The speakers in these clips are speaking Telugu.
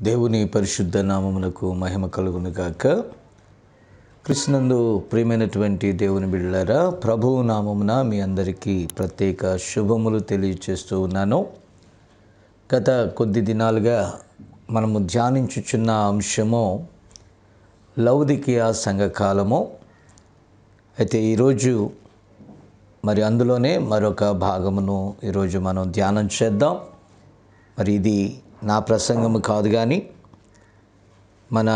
దేవుని పరిశుద్ధ నామమునకు మహిమ కలుగును గాక. కృష్ణందు ప్రియమైనటువంటి దేవుని బిడ్డలారా, ప్రభువు నామమున మీ అందరికీ ప్రత్యేక శుభములు తెలియచేస్తూ ఉన్నాను. గత కొద్ది దినాలుగా మనము ధ్యానించుచున్న అంశము లౌదికియా సంఘకాలము. అయితే ఈరోజు మరి అందులోనే మరొక భాగమును ఈరోజు మనం ధ్యానం చేద్దాం. మరి ఇది నా ప్రసంగము కాదు, కానీ మన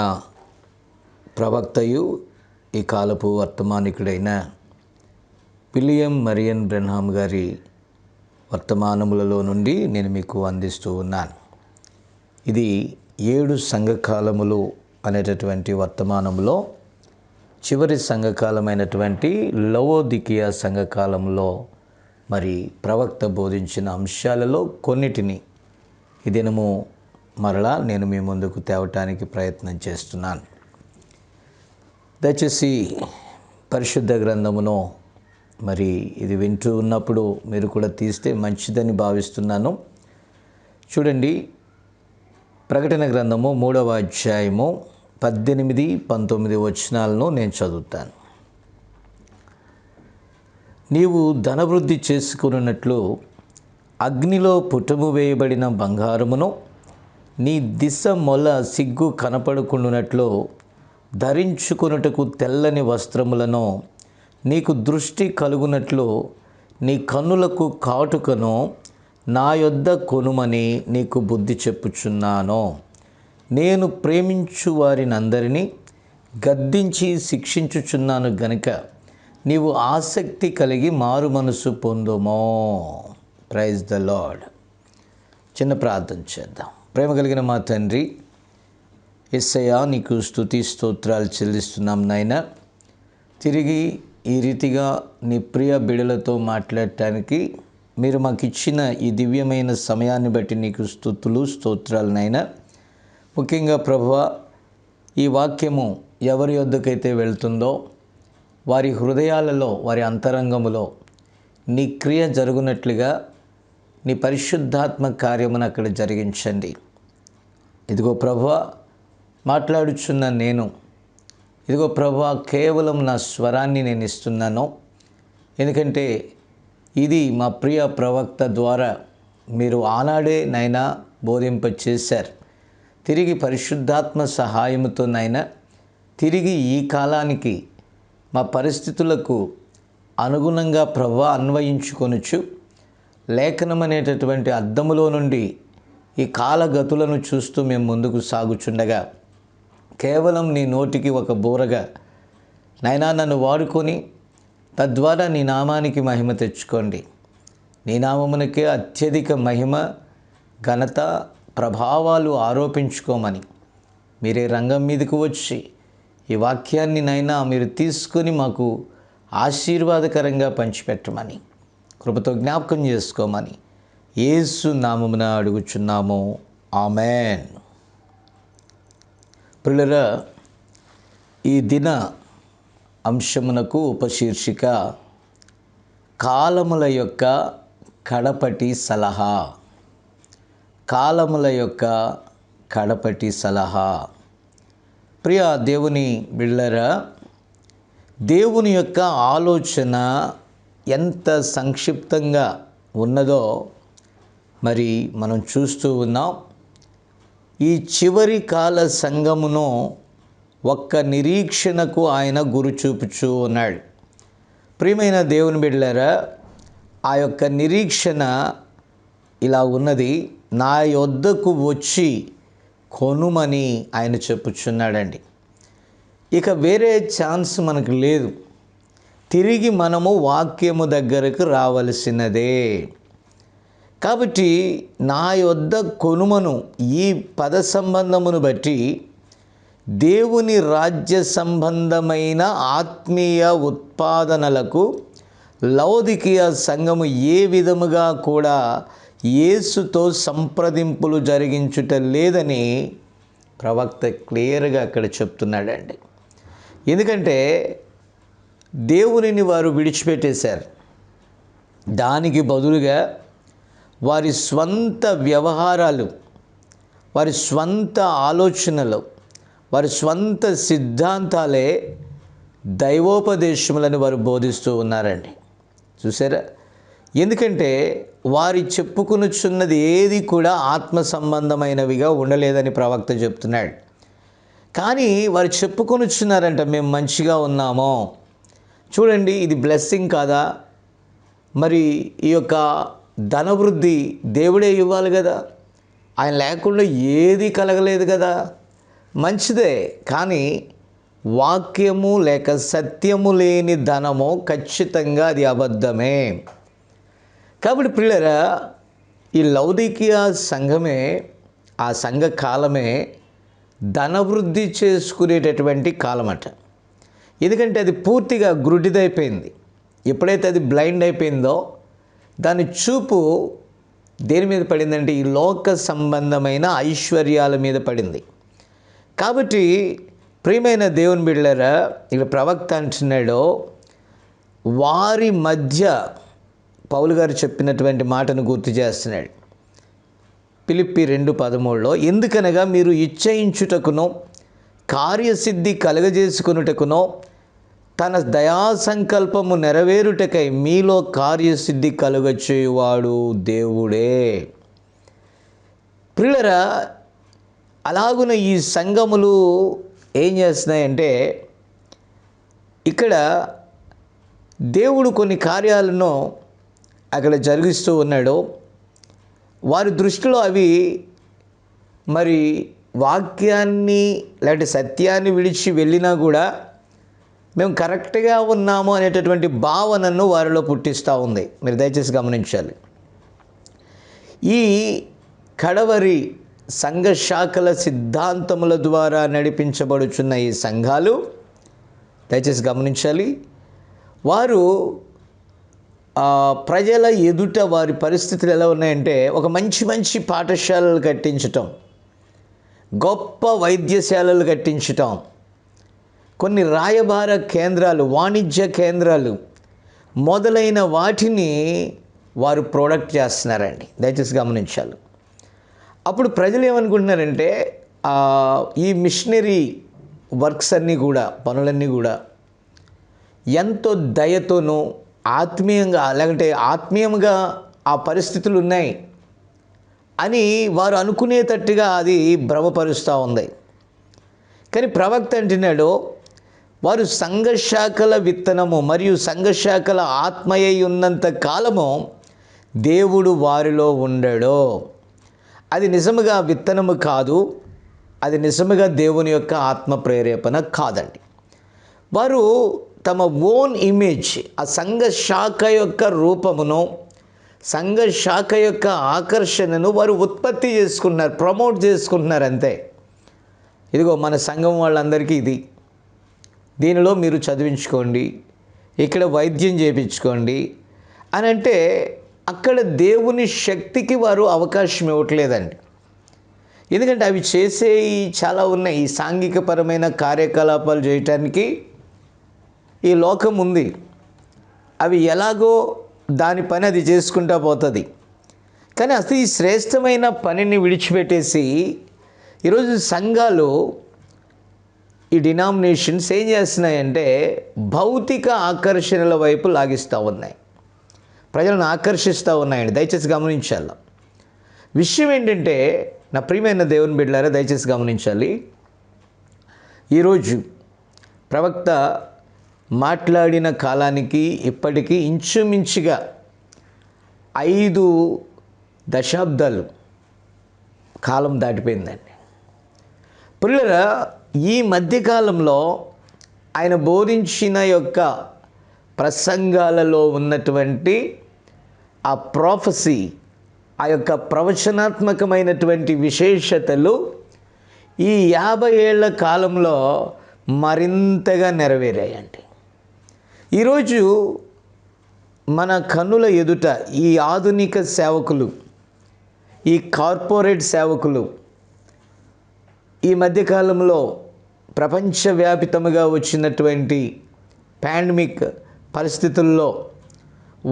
ప్రవక్తయు ఈ కాలపు వర్తమానికుడైన విలియం మరియన్ బ్రెన్హామ్ గారి వర్తమానములలో నుండి నేను మీకు అందిస్తూ ఉన్నాను. ఇది 7 సంఘకాలములు అనేటటువంటి వర్తమానంలో చివరి సంఘకాలమైనటువంటి లవోదికియా సంఘకాలంలో మరి ప్రవక్త బోధించిన అంశాలలో కొన్నిటిని ఈ దినము మరలా నేను మీ ముందుకు తేవటానికి ప్రయత్నం చేస్తున్నాను. దయచేసి పరిశుద్ధ గ్రంథమును మరి ఇది వింటూ ఉన్నప్పుడు మీరు కూడా తీస్తే మంచిదని భావిస్తున్నాను. చూడండి, ప్రకటన గ్రంథము 3వ అధ్యాయము 18, 19 వచనాలను నేను చదువుతాను. నీవు ధనవృద్ధి చేసుకున్నట్లు అగ్నిలో పుటము వేయబడిన బంగారమును, నీ దిశ మొల సిగ్గు కనపడుకుండునట్లు ధరించుకున్నటకు తెల్లని వస్త్రములను, నీకు దృష్టి కలుగునట్లు నీ కన్నులకు కాటుకను నా యొద్ద కొనుమని నీకు బుద్ధి చెప్పుచున్నాను. నేను ప్రేమించు వారినందరినీ గద్దించి శిక్షించుచున్నాను గనుక నీవు ఆసక్తి కలిగి మారు మనసు పొందుమో. Praise the lord. చిన్న ప్రార్థన చేద్దాం. ప్రేమ కలిగిన మా తండ్రి యేసయ్యా, నీకు స్తుతి స్తోత్రాలు చెల్లిస్తున్నాం నాయన. తిరిగి ఈ రీతిగా నీ ప్రియ బిడలతో మాట్లాడటానికి మీరు మాకు ఇచ్చిన ఈ దివ్యమైన సమయాన్ని బట్టి నీకు స్తుతులు స్తోత్రాలు నాయన. ముఖ్యంగా ప్రభువా, ఈ వాక్యము ఎవరి యొద్దకైతే వెళ్తుందో వారి హృదయాలలో, వారి అంతరంగములో నీ క్రియ జరుగునట్లుగా నీ పరిశుద్ధాత్మ కార్యమును అక్కడ జరిగించండి. ఇదిగో ప్రభువా, మాట్లాడుచున్న నేను, ఇదిగో ప్రభువా, కేవలం నా స్వరాన్ని నేను ఇస్తున్నాను. ఎందుకంటే ఇది మా ప్రియ ప్రవక్త ద్వారా మీరు ఆనాడే నైనా బోధింపచేశారు. తిరిగి పరిశుద్ధాత్మ సహాయముతో నైనా తిరిగి ఈ కాలానికి మా పరిస్థితులకు అనుగుణంగా ప్రభువా అన్వయించుకొనుచు లేఖనం అనేటటువంటి అద్దములో నుండి ఈ కాలగతులను చూస్తూ మేము ముందుకు సాగుచుండగా కేవలం నీ నోటికి ఒక బూరగా నైనా నన్ను వాడుకొని తద్వారా నీ నామానికి మహిమ తెచ్చుకోండి. నీ నామమునకే అత్యధిక మహిమ, ఘనత, ప్రభావాలు ఆరోపించుకోమని మీరే రంగం మీదకు వచ్చి ఈ వాక్యాన్ని నైనా మీరు తీసుకొని మాకు ఆశీర్వాదకరంగా పంచిపెట్టమని, కృపతో జ్ఞాపకం చేసుకోమని యేసు నామమున అడుగుచున్నాము. ఆమేన్. ప్రియులారా, ఈ దిన అంశమునకు ఉపశీర్షిక కాలముల యొక్క కడపటి సలహా. కాలముల యొక్క కడపటి సలహా. ప్రియ దేవుని బిడ్డలారా, దేవుని యొక్క ఆలోచన ఎంత సంక్షిప్తంగా ఉన్నదో మరి మనం చూస్తూ ఉన్నాం. ఈ చివరి కాల సంఘమును ఒక్క నిరీక్షణకు ఆయన గురి చూపుచూ ఉన్నాడు. ప్రియమైన దేవుని బిడ్డలారా, ఆ యొక్క నిరీక్షణ ఇలా ఉన్నది. నా యొద్దకు వచ్చి కొనుమని ఆయన చెప్పుచున్నాడండి. ఇక వేరే ఛాన్స్ మనకు లేదు. తిరిగి మనము వాక్యము దగ్గరకు రావలసినదే. కాబట్టి నా యొద్ద కొనుమను ఈ పద సంబంధమును బట్టి దేవుని రాజ్య సంబంధమైన ఆత్మీయ ఉత్పాదనలకు లవోదికియా సంఘము ఏ విధముగా కూడా యేసుతో సంప్రదింపులు జరిగించుట లేదని ప్రవక్త క్లియర్గా అక్కడ చెప్తున్నాడండి. ఎందుకంటే దేవునిని వారు విడిచిపెట్టేశారు. దానికి బదులుగా వారి స్వంత వ్యవహారాలు, వారి స్వంత ఆలోచనలు, వారి స్వంత సిద్ధాంతాలే దైవోపదేశములను వారు బోధిస్తూ ఉన్నారండి. చూసారా? ఎందుకంటే వారి చెప్పుకొనుచున్నది ఏది కూడా ఆత్మ సంబంధమైనవిగా ఉండలేదని ప్రవక్త చెప్తున్నాడు. కానీ వారు చెప్పుకొనుచున్నారంట, మేము మంచిగా ఉన్నామో. చూడండి, ఇది బ్లెస్సింగ్ కాదా? మరి ఈ యొక్క ధనవృద్ధి దేవుడే ఇవ్వాలి కదా, ఆయన లేకుండా ఏది కలగలేదు కదా. మంచిదే, కానీ వాక్యము లేక సత్యము లేని ధనము ఖచ్చితంగా అది అబద్ధమే. కాబట్టి ప్రియులారా, ఈ లౌదీకియా సంఘమే, ఆ సంఘ కాలమే ధనవృద్ధి చేసుకునేటటువంటి కాలమట. ఎందుకంటే అది పూర్తిగా గ్రుడ్డిదైపోయింది. ఎప్పుడైతే అది బ్లైండ్ అయిపోయిందో దాని చూపు దేని మీద పడిందంటే ఈ లోక సంబంధమైన ఐశ్వర్యాల మీద పడింది. కాబట్టి ప్రియమైన దేవుని బిడ్డలారా, ఇక్కడ ప్రవక్త అంటున్నాడు, వారి మధ్య పౌలు గారు చెప్పినటువంటి మాటను గుర్తు చేస్తున్నాడు. ఫిలిప్పి 2:13లో, ఎందుకనగా మీరు ఇచ్చయించుటకునో కార్యసిద్ధి కలగజేసుకొనుటకునో తన దయా సంకల్పము నెరవేరుటకై మీలో కార్యసిద్ధి కలుగచేయువాడు దేవుడే. ప్రియులారా, అలాగున ఈ సంఘములు ఏం చేస్తున్నాయంటే, ఇక్కడ దేవుడు కొన్ని కార్యాలను అక్కడ జరిగిస్తూ ఉన్నాడు. వారి దృష్టిలో అవి మరి వాక్యాన్ని లేకపోతే సత్యాన్ని విడిచి వెళ్ళినా కూడా మేము కరెక్ట్గా ఉన్నాము అనేటటువంటి భావనను వారిలో పుట్టిస్తూ ఉంది. మీరు దయచేసి గమనించాలి. ఈ కడవరి సంఘ శాఖల సిద్ధాంతముల ద్వారా నడిపించబడుచున్న ఈ సంఘాలు దయచేసి గమనించాలి. వారు ప్రజల ఎదుట వారి పరిస్థితులు ఎలా ఉన్నాయంటే, ఒక మంచి పాఠశాలలు కట్టించటం, గొప్ప వైద్యశాలలు కట్టించటం, కొన్ని రాయబార కేంద్రాలు, వాణిజ్య కేంద్రాలు మొదలైన వాటిని వారు ప్రొడక్ట్ చేస్తున్నారండి. దయచేసి గమనించాలి. అప్పుడు ప్రజలు ఏమనుకుంటున్నారంటే, ఈ మిషనరీ వర్క్స్ అన్నీ కూడా, పనులన్నీ కూడా ఎంతో దయతోనూ ఆత్మీయంగా, లేకంటే ఆత్మీయంగా ఆ పరిస్థితులు ఉన్నాయి అని వారు అనుకునేటట్టుగా అది భ్రమపరుస్తూ ఉంది. కానీ ప్రవక్త అంటున్నాడు, వారు సంఘశాఖల విత్తనము మరియు సంఘశాఖల ఆత్మయ్య ఉన్నంత కాలము దేవుడు వారిలో ఉండడు. అది నిజముగా విత్తనము కాదు, అది నిజముగా దేవుని యొక్క ఆత్మ ప్రేరేపణ కాదండి. వారు తమ ఓన్ ఇమేజ్, ఆ సంఘ శాఖ యొక్క రూపమును, సంఘ శాఖ యొక్క ఆకర్షణను వారు ఉత్పత్తి చేసుకున్నారు, ప్రమోట్ చేసుకుంటున్నారు అంతే. ఇదిగో మన సంఘం వాళ్ళందరికీ ఇది, దీనిలో మీరు చదివించుకోండి, ఇక్కడ వైద్యం చేయించుకోండి అని అంటే, అక్కడ దేవుని శక్తికి వారు అవకాశం ఇవ్వట్లేదండి. ఎందుకంటే అవి చేసేవి చాలా ఉన్నాయి. ఈ సాంఘికపరమైన కార్యకలాపాలు చేయటానికి ఈ లోకం ఉంది. అవి ఎలాగో దాని పని అది చేసుకుంటూ పోతుంది. కానీ అసలు ఈ శ్రేష్టమైన పనిని విడిచిపెట్టేసి ఈరోజు సంఘాలు, ఈ డినామినేషన్స్ ఏం చేస్తున్నాయంటే భౌతిక ఆకర్షణల వైపు లాగిస్తూ ఉన్నాయి, ప్రజలను ఆకర్షిస్తూ ఉన్నాయండి. దయచేసి గమనించాలి. విషయం ఏంటంటే, నా ప్రియమైన దేవుని బిడ్డలారా, దయచేసి గమనించాలి. ఈరోజు ప్రవక్త మాట్లాడిన కాలానికి ఇప్పటికీ ఇంచుమించుగా 5 దశాబ్దాలు కాలం దాటిపోయిందండి. ప్రియులారా, ఈ మధ్యకాలంలో ఆయన బోధించిన యొక్క ప్రసంగాలలో ఉన్నటువంటి ఆ ప్రాఫెసీ, ఆ యొక్క ప్రవచనాత్మకమైనటువంటి విశేషతలు ఈ 50 ఏళ్ల కాలంలో మరింతగా నెరవేరాయండి. ఈరోజు మన కన్నుల ఎదుట ఈ ఆధునిక సేవకులు, ఈ కార్పొరేట్ సేవకులు ఈ మధ్యకాలంలో ప్రపంచవ్యాపితముగా వచ్చినటువంటి పాండమిక్ పరిస్థితుల్లో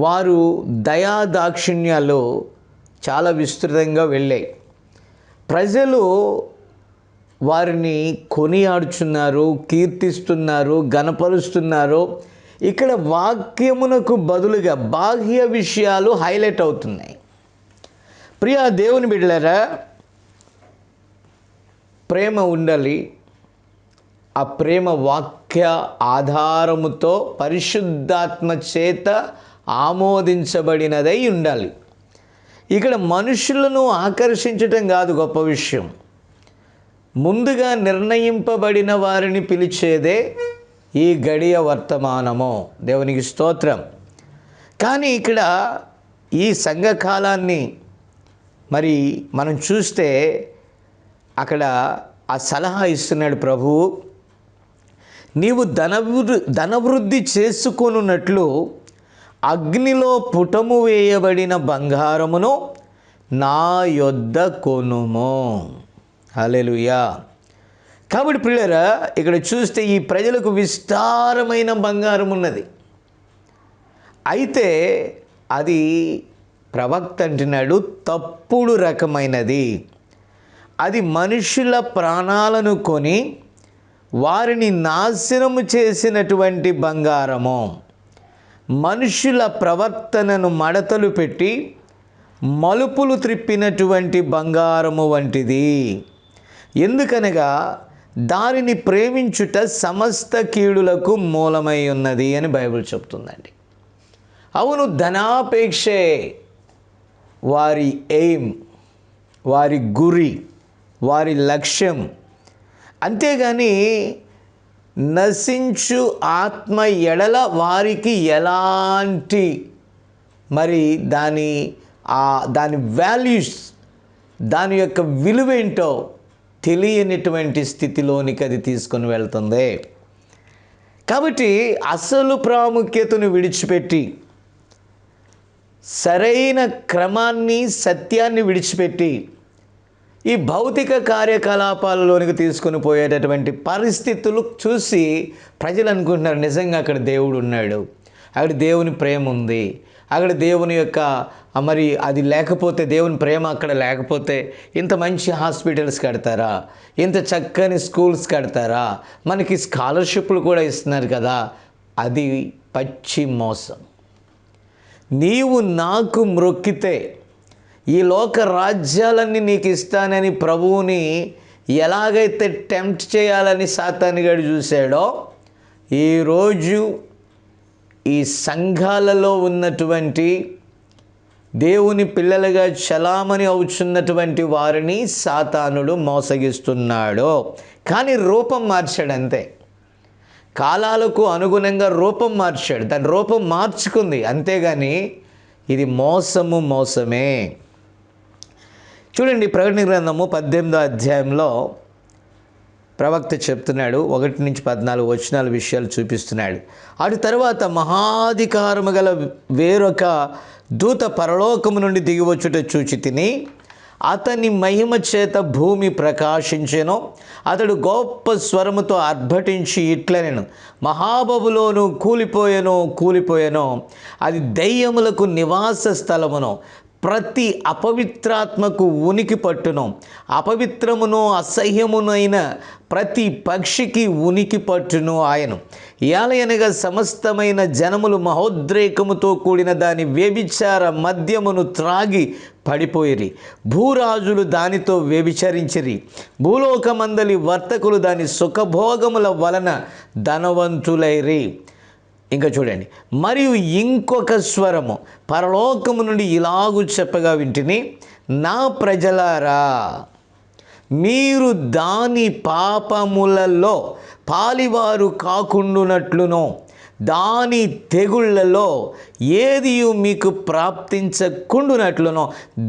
వారు దయాదాక్షిణ్యాలు చాలా విస్తృతంగా వెళ్ళాయి. ప్రజలు వారిని కొనియాడుచున్నారు, కీర్తిస్తున్నారు, గణపరుస్తున్నారు. ఇక్కడ వాక్యమునకు బదులుగా బాహ్య విషయాలు హైలైట్ అవుతున్నాయి. ప్రియా దేవుని బిడ్డలారా, ప్రేమ ఉండాలి. ఆ ప్రేమ వాక్య ఆధారముతో పరిశుద్ధాత్మ చేత ఆమోదించబడినదై ఉండాలి. ఇక్కడ మనుషులను ఆకర్షించటం కాదు గొప్ప విషయం. ముందుగా నిర్ణయింపబడిన వారిని పిలిచేదే ఈ గడియ వర్తమానము. దేవునికి స్తోత్రం. కానీ ఇక్కడ ఈ సంఘకాలాన్ని మరి మనం చూస్తే అక్కడ ఆ సలహా ఇస్తున్నాడు ప్రభువు. నీవు ధనవృద్ధి చేసుకొనున్నట్లు అగ్నిలో పుటము వేయబడిన బంగారమును నా యొద్ద కొనుము. హల్లెలూయా. కాబట్టి ప్రియులారా, ఇక్కడ చూస్తే ఈ ప్రజలకు విస్తారమైన బంగారం ఉన్నది. అయితే అది ప్రవక్త అంటున్నాడు తప్పుడు రకమైనది. అది మనుషుల ప్రాణాలను కొని వారిని నాశనము చేసినటువంటి బంగారము. మనుషుల ప్రవర్తనను మడతలు పెట్టి మలుపులు త్రిప్పినటువంటి బంగారము వంటిది. ఎందుకనగా దానిని ప్రేమించుట సమస్త కీడులకు మూలమై ఉన్నది అని బైబిల్ చెప్తుందండి. అవును, ధనాపేక్షే వారి ఎయిమ్, వారి గురి, వారి లక్ష్యం. అంతేగాని నశించు ఆత్మ ఎడల వారికి ఎలాంటి మరి దాని వాల్యూస్, దాని యొక్క విలువేంటో తెలియనిటువంటి స్థితిలోనికి అది తీసుకొని వెళ్తుంది. కాబట్టి అసలు ప్రాముఖ్యతను విడిచిపెట్టి సరైన క్రమాన్ని, సత్యాన్ని విడిచిపెట్టి ఈ భౌతిక కార్యకలాపాలలోనికి తీసుకొని పోయేటటువంటి పరిస్థితులు చూసి ప్రజలు అనుకుంటున్నారు నిజంగా అక్కడ దేవుడు ఉన్నాడు, అక్కడ దేవుని ప్రేమ ఉంది, అక్కడ దేవుని యొక్క మరి అది లేకపోతే, దేవుని ప్రేమ అక్కడ లేకపోతే ఇంత మంచి హాస్పిటల్స్ కడతారా, ఇంత చక్కని స్కూల్స్ కడతారా, మనకి స్కాలర్షిప్లు కూడా ఇస్తున్నారు కదా. అది పచ్చి మోసం. నీవు నాకు మ్రొక్కితే ఈ లోక రాజ్యాలన్నీ నీకు ఇస్తానని ప్రభువుని ఎలాగైతే టెంప్ట్ చేయాలని సాతానుగాడు చూశాడో, ఈరోజు ఈ సంఘాలలో ఉన్నటువంటి దేవుని పిల్లలుగా చలామణి అవుతున్నటువంటి వారిని సాతానుడు మోసగిస్తున్నాడు. కానీ రూపం మార్చాడు అంతే. కాలాలకు అనుగుణంగా రూపం మార్చాడు, దాని రూపం మార్చుకుంది. అంతేగాని ఇది మోసమే. చూడండి, ప్రకటన గ్రంథము 18వ అధ్యాయంలో ప్రవక్త చెప్తున్నాడు, 1-14 వచనాల విషయాలు చూపిస్తున్నాడు. అటు తర్వాత మహాధికారము గల వేరొక దూత పరలోకము నుండి దిగివచ్చుట చూచి తిని, అతని మహిమ చేత భూమి ప్రకాశించెను. అతడు గొప్ప స్వరముతో ఆర్భటించి ఇట్లనెను, మహాబబులోను కూలిపోయెను, అది దెయ్యములకు నివాస స్థలమును, ప్రతి అపవిత్రాత్మకు ఉనికి పట్టును, అపవిత్రమును అసహ్యమునైన ప్రతి పక్షికి ఉనికి పట్టును ఆయను. ఏలయనగా సమస్తమైన జనములు మహోద్రేకముతో కూడిన దాని వ్యభిచార మద్యమును త్రాగి పడిపోయిరి. భూరాజులు దానితో వ్యభిచరించిరి. భూలోకమందలి వర్తకులు దాని సుఖభోగముల వలన ధనవంతులైరి. ఇంకా చూడండి, మరియు ఇంకొక స్వరము పరలోకము నుండి ఇలాగు చెప్పగా వింటిని, నా ప్రజలారా, మీరు దాని పాపములలో పాలివారు కాకుండునట్లును దాని తెగుళ్లలో ఏదియు మీకు ప్రాప్తించకుండునట్లును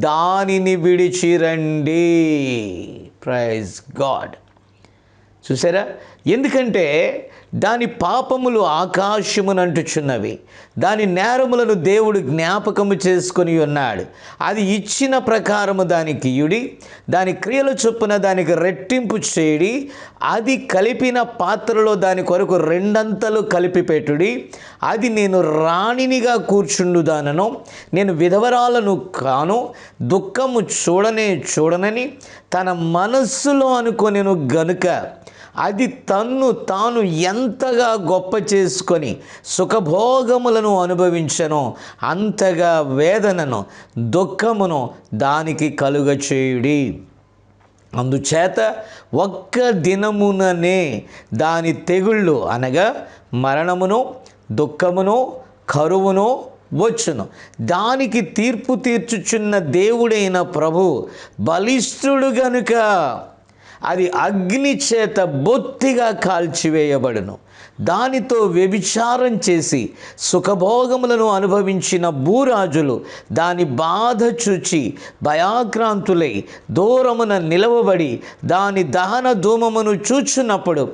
దానిని విడిచిరండి. Praise God. చూసారా? ఎందుకంటే దాని పాపములు ఆకాశమునంటుచున్నవి, దాని నేరములను దేవుడు జ్ఞాపకము చేసుకొని ఉన్నాడు. అది ఇచ్చిన ప్రకారము దానికి ఇయుడి, దాని క్రియల చొప్పున దానికి రెట్టింపు చేయడి. అది కలిపిన పాత్రలో దాని కొరకు రెండంతలు కలిపి పెట్టుడి. అది నేను రాణినిగా కూర్చుండుదానను, నేను విధవరాలను కాను, దుఃఖము చూడనని తన మనస్సులో అనుకొనెను గనుక అది తన్ను తాను ఎంతగా గొప్ప చేసుకొని సుఖభోగములను అనుభవించెనో అంతగా వేదనను దుఃఖమును దానికి కలుగచేయుడి. అందుచేత ఒక్క దినముననే దాని తెగుళ్ళు అనగా మరణమును, దుఃఖమును, కరువును వచ్చును. దానికి తీర్పు తీర్చుచున్న దేవుడైన ప్రభు బలిష్ఠుడు గనుక అది అగ్ని చేత బొత్తిగా కాల్చివేయబడును. దానితో వ్యభిచారం చేసి సుఖభోగములను అనుభవించిన భూరాజులు దాని బాధ చూచి భయాక్రాంతులై దూరమున నిలవబడి దాని దహన ధూమమును చూచున్నప్పుడు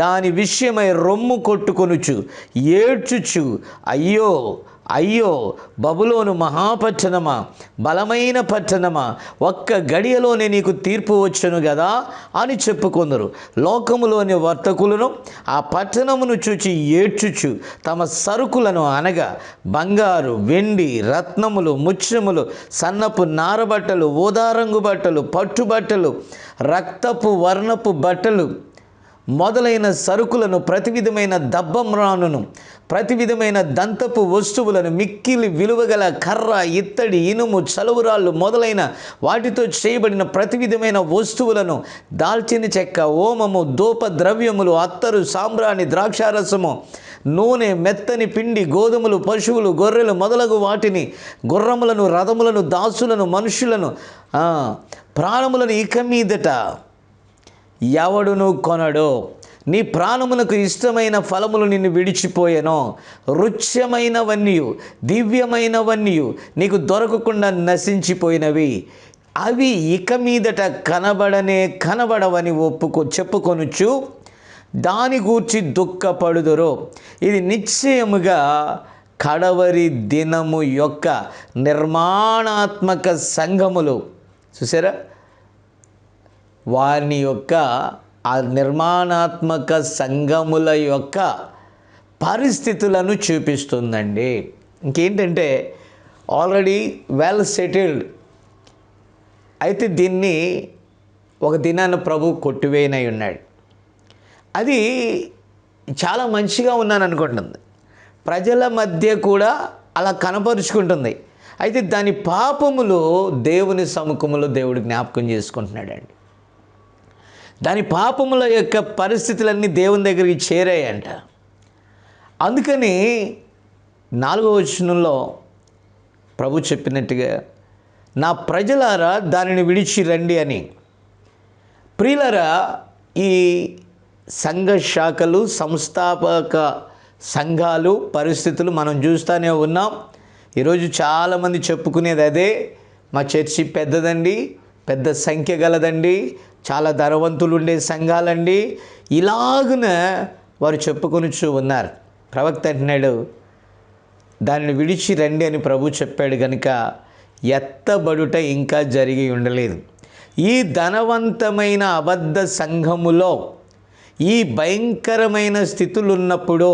దాని విషయమై రొమ్ము కొట్టుకొనుచు ఏడ్చుచు, అయ్యో అయ్యో బబులోను మహాపట్టణమా, బలమైన పట్టణమా, ఒక్క గడియలోనే నీకు తీర్పు వచ్చును కదా అని చెప్పుకొందరు. లోకములోని వర్తకులను ఆ పట్టణమును చూచి ఏడ్చుచు తమ సరుకులను అనగా బంగారు, వెండి, రత్నములు, ముత్యములు, సన్నపు నారబట్టలు, ఊదారంగు బట్టలు, పట్టుబట్టలు, రక్తపు వర్ణపు బట్టలు మొదలైన సరుకులను, ప్రతి విధమైన దబ్బమ్రానును, ప్రతి విధమైన దంతపు వస్తువులను, మిక్కిలి విలువగల కర్ర, ఇత్తడి, ఇనుము, చలువురాళ్ళు మొదలైన వాటితో చేయబడిన ప్రతి విధమైన వస్తువులను, దాల్చిన చెక్క, ఓమము, ధూప ద్రవ్యములు, అత్తరు, సాంబ్రాణి, ద్రాక్షారసము, నూనె, మెత్తని పిండి, గోధుమలు, పశువులు, గొర్రెలు మొదలగు వాటిని, గుర్రములను, రథములను, దాసులను, మనుషులను, ప్రాణములను ఇక మీదట ఎవడును కొనడో. నీ ప్రాణమునకు ఇష్టమైన ఫలములు నిన్ను విడిచిపోయెనో, రుచ్యమైనవన్నీయు దివ్యమైనవన్నీయు నీకు దొరకకుండా నశించిపోయినవి. అవి ఇక మీదట కనబడవని చెప్పుకొనుచు దాని గూర్చి దుఃఖపడుదురు. ఇది నిశ్చయముగా కడవరి దినము యొక్క నిర్మాణాత్మక సంఘములు. చూసారా? వారి యొక్క ఆ నిర్మాణాత్మక సంఘముల యొక్క పరిస్థితులను చూపిస్తుందండి. ఇంకేంటంటే ఆల్రెడీ వెల్ సెటిల్డ్. అయితే దీన్ని ఒక దినాన ప్రభు కొట్టివేయనై ఉన్నాడు. అది చాలా మంచిగా ఉన్నాను అనుకుంటుంది, ప్రజల మధ్య కూడా అలా కనపరుచుకుంటుంది. అయితే దాని పాపములు దేవుని సముఖములో దేవుడు జ్ఞాపకం చేసుకుంటున్నాడండి. దాని పాపముల యొక్క పరిస్థితులన్నీ దేవుని దగ్గరికి చేరాయంట. అందుకని 4వ వచనంలో ప్రభు చెప్పినట్టుగా నా ప్రజలారా దానిని విడిచి రండి అని. ప్రియులారా, ఈ సంఘ శాఖలు, సంస్థాపక సంఘాలు పరిస్థితులు మనం చూస్తూనే ఉన్నాం. ఈరోజు చాలామంది చెప్పుకునేది అదే, మా చర్చి పెద్దదండి, పెద్ద సంఖ్య గలదండి, చాలా ధనవంతులు ఉండే సంఘాలండి, ఇలాగున వారు చెప్పుకొనుచు ఉన్నారు. ప్రవక్త అంటున్నాడు దానిని విడిచి రండి అని ప్రభు చెప్పాడు కనుక ఎత్తబడుట ఇంకా జరిగి ఉండలేదు. ఈ ధనవంతమైన అబద్ధ సంఘములో ఈ భయంకరమైన స్థితులు ఉన్నప్పుడు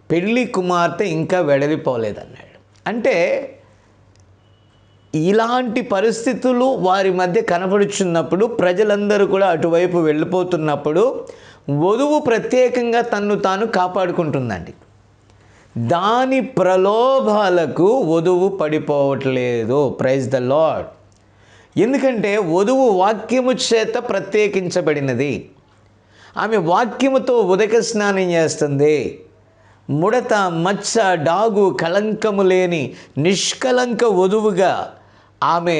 పెళ్లి కుమార్తె ఇంకా వెడలిపోలేదన్నాడు. అంటే ఇలాంటి పరిస్థితులు వారి మధ్య కనపడుచున్నప్పుడు, ప్రజలందరూ కూడా అటువైపు వెళ్ళిపోతున్నప్పుడు వధువు ప్రత్యేకంగా తన్ను తాను కాపాడుకుంటుందండి. దాని ప్రలోభాలకు వధువు పడిపోవట్లేదు. Praise the lord. ఎందుకంటే వధువు వాక్యము చేత ప్రత్యేకించబడినది. ఆమె వాక్యముతో ఉదక స్నానం చేస్తుంది. ముడత, మచ్చ, డాగు, కళంకము లేని నిష్కలంక వధువుగా ఆమె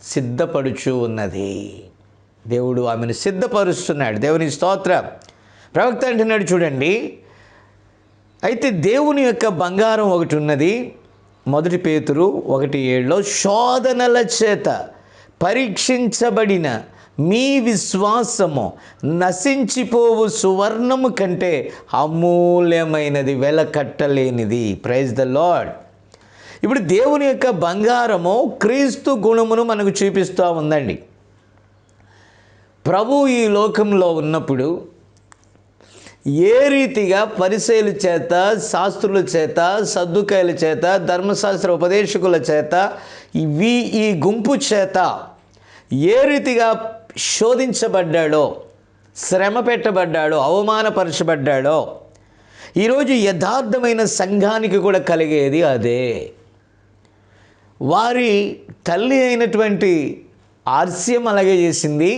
సిద్ధపడుచు ఉన్నది. దేవుడు ఆమెను సిద్ధపరుస్తున్నాడు. దేవుని స్తోత్రం. ప్రవక్త అంటున్నాడు చూడండి, అయితే దేవుని యొక్క బంగారం ఒకటి ఉన్నది. 1 పేతురు 1:7 శోధనల చేత పరీక్షించబడిన మీ విశ్వాసము నశించిపోవు సువర్ణము కంటే అమూల్యమైనది, వెలకట్టలేనిది. Praise the Lord. ఇప్పుడు దేవుని యొక్క బంగారము క్రీస్తు గుణమును మనకు చూపిస్తూ ఉందండి. ప్రభు ఈ లోకంలో ఉన్నప్పుడు ఏ రీతిగా పరిసయ్యుల చేత, శాస్త్రుల చేత, సద్దుకాయల చేత, ధర్మశాస్త్ర ఉపదేశకుల చేత, ఈ గుంపు చేత ఏ రీతిగా శోధించబడ్డాడో, శ్రమ పెట్టబడ్డాడో, అవమానపరచబడ్డాడో, ఈరోజు యథార్థమైన సంఘానికి కూడా కలిగేది అదే. వారి తల్లి అయినటువంటి ఆర్సియం అలాగే చేసింది,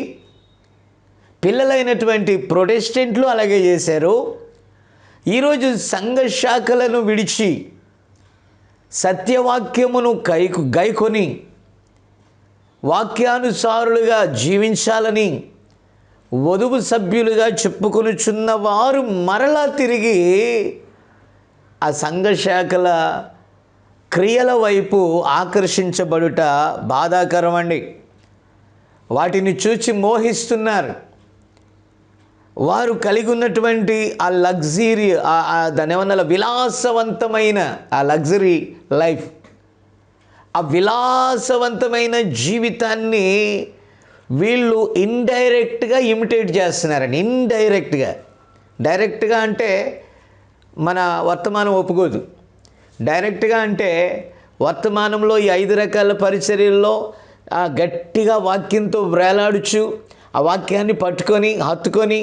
పిల్లలైనటువంటి ప్రొటెస్టెంట్లు అలాగే చేశారు. ఈరోజు సంఘ శాఖలను విడిచి సత్యవాక్యమును గైకొని వాక్యానుసారులుగా జీవించాలని వధువు సభ్యులుగా చెప్పుకొనుచున్న వారు మరలా తిరిగి ఆ సంఘ శాఖల క్రియల వైపు ఆకర్షించబడుట బాధాకరం అండి. వాటిని చూచి మోహిస్తున్నారు. వారు కలిగి ఉన్నటువంటి ఆ లగ్జరీ, దాని ఏమన్నా విలాసవంతమైన ఆ లగ్జరీ లైఫ్, ఆ విలాసవంతమైన జీవితాన్ని వీళ్ళు ఇండైరెక్ట్గా ఇమిటేట్ చేస్తున్నారండి. డైరెక్ట్గా అంటే మన వర్తమానం ఒప్పుకోదు. డైరెక్ట్గా అంటే వర్తమానంలో ఈ 5 రకాల పరిచర్యల్లో గట్టిగా వాక్యంతో వేలాడుచు ఆ వాక్యాన్ని పట్టుకొని హత్తుకొని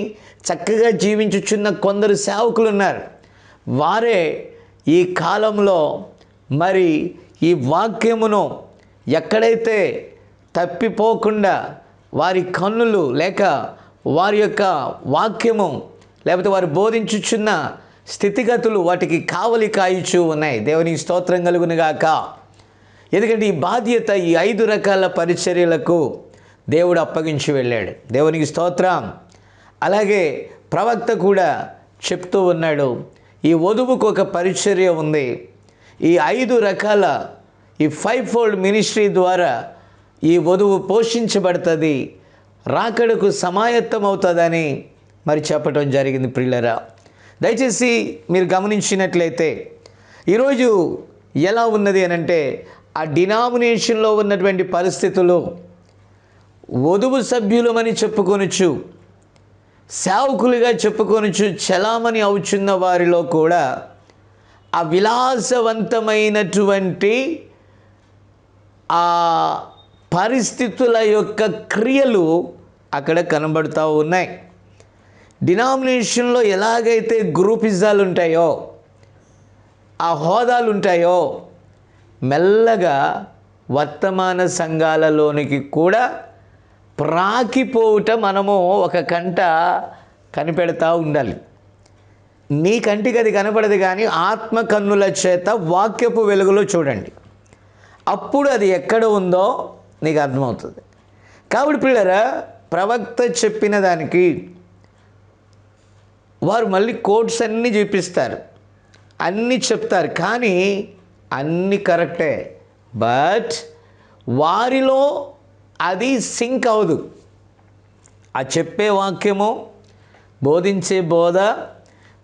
చక్కగా జీవించుచున్న కొందరు సేవకులు ఉన్నారు. వారే ఈ కాలంలో మరి ఈ వాక్యమును ఎక్కడైతే తప్పిపోకుండా వారి కన్నులు లేక వారి యొక్క వాక్యము లేకపోతే వారు బోధించుచున్న స్థితిగతులు వాటికి కావలి కాయిచూ ఉన్నాయి. దేవునికి స్తోత్రం కలుగునుగాక. ఎందుకంటే ఈ బాధ్యత ఈ 5 రకాల పరిచర్యలకు దేవుడు అప్పగించి వెళ్ళాడు. దేవునికి స్తోత్రం. అలాగే ప్రవక్త కూడా చెప్తూ ఉన్నాడు, ఈ వధువుకు ఒక పరిచర్య ఉంది. ఈ 5 రకాల ఈ 5-fold మినిస్ట్రీ ద్వారా ఈ వధువు పోషించబడుతుంది, రాకడకు సమాయత్తం అవుతుందని మరి చెప్పడం జరిగింది. ప్రియులరా, దయచేసి మీరు గమనించినట్లయితే ఈరోజు ఎలా ఉన్నది అనంటే ఆ డినామినేషన్లో ఉన్నటువంటి పరిస్థితులు వధువు సభ్యులమని చెప్పుకొనుచు, సేవకులుగా చెప్పుకొనుచు చలామణి అవుచున్న వారిలో కూడా ఆ విలాసవంతమైనటువంటి ఆ పరిస్థితుల యొక్క క్రియలు అక్కడ కనబడుతూ ఉన్నాయి. డినామినేషన్లో ఎలాగైతే గ్రూపిజాలు ఉంటాయో, ఆ హోదాలు ఉంటాయో, మెల్లగా వర్తమాన సంఘాలలోనికి కూడా ప్రాకిపోవుట మనము ఒక కంట కనిపెడతా ఉండాలి. నీ కంటికి అది కనపడదు, కానీ ఆత్మ కన్నుల చేత వాక్యపు వెలుగులో చూడండి. అప్పుడు అది ఎక్కడ ఉందో నీకు అర్థమవుతుంది. కాబట్టి పిల్లరా, ప్రవక్త చెప్పిన దానికి వారు మళ్ళీ కోట్స్ అన్నీ చూపిస్తారు, అన్నీ చెప్తారు, కానీ అన్నీ కరెక్టే. బట్ వారిలో అది సింక్ అవ్వదు. ఆ చెప్పే వాక్యము, బోధించే బోధ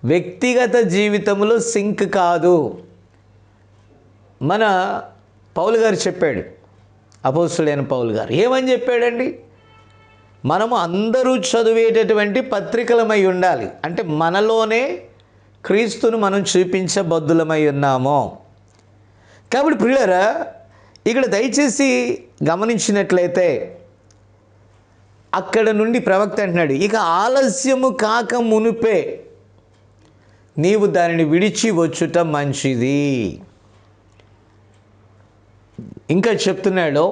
వ్యక్తిగత జీవితంలో సింక్ కాదు. మన పౌలు గారు చెప్పాడు, అపోస్తులైన పౌలు గారు ఏమని చెప్పాడండి? మనము అందరూ చదివేటటువంటి పత్రికలమై ఉండాలి. అంటే మనలోనే క్రీస్తును మనం చూపించబద్దులమై ఉన్నాము. కాబట్టి ప్రియులారా, ఇక్కడ దయచేసి గమనించినట్లయితే అక్కడ నుండి ప్రవక్త అంటున్నాడు, ఇక ఆలస్యము కాక మునుపే నీవు దానిని విడిచి వచ్చుట మంచిది. ఇంకా చెప్తున్నాడు,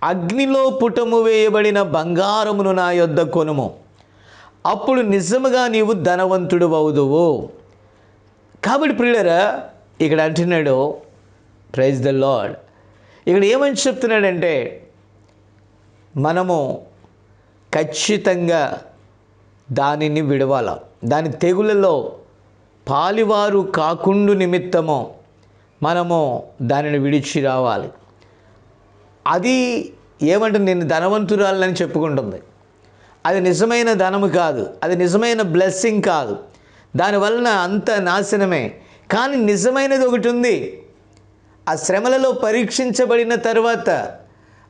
అగ్నిలో పుటము వేయబడిన బంగారమును నా యొద్ద కొనుము, అప్పుడు నిజముగా నీవు ధనవంతుడు అవుదువు. కాబట్టి ప్రియులారా, ఇక్కడ అంటున్నాడు, ప్రైజ్ ద లార్డ్. ఇక్కడ ఏమని చెప్తున్నాడంటే మనము ఖచ్చితంగా దానిని విడవాల. దాని తెగులలో పాలివారు కాకుండు నిమిత్తము మనము దానిని విడిచి రావాలి. అది ఏమంటే నేను ధనవంతురాలని చెప్పుకుంటుంది, అది నిజమైన ధనము కాదు, అది నిజమైన బ్లెస్సింగ్ కాదు, దానివలన అంత నాశనమే. కానీ నిజమైనది ఒకటి ఉంది. ఆ శ్రమలలో పరీక్షించబడిన తర్వాత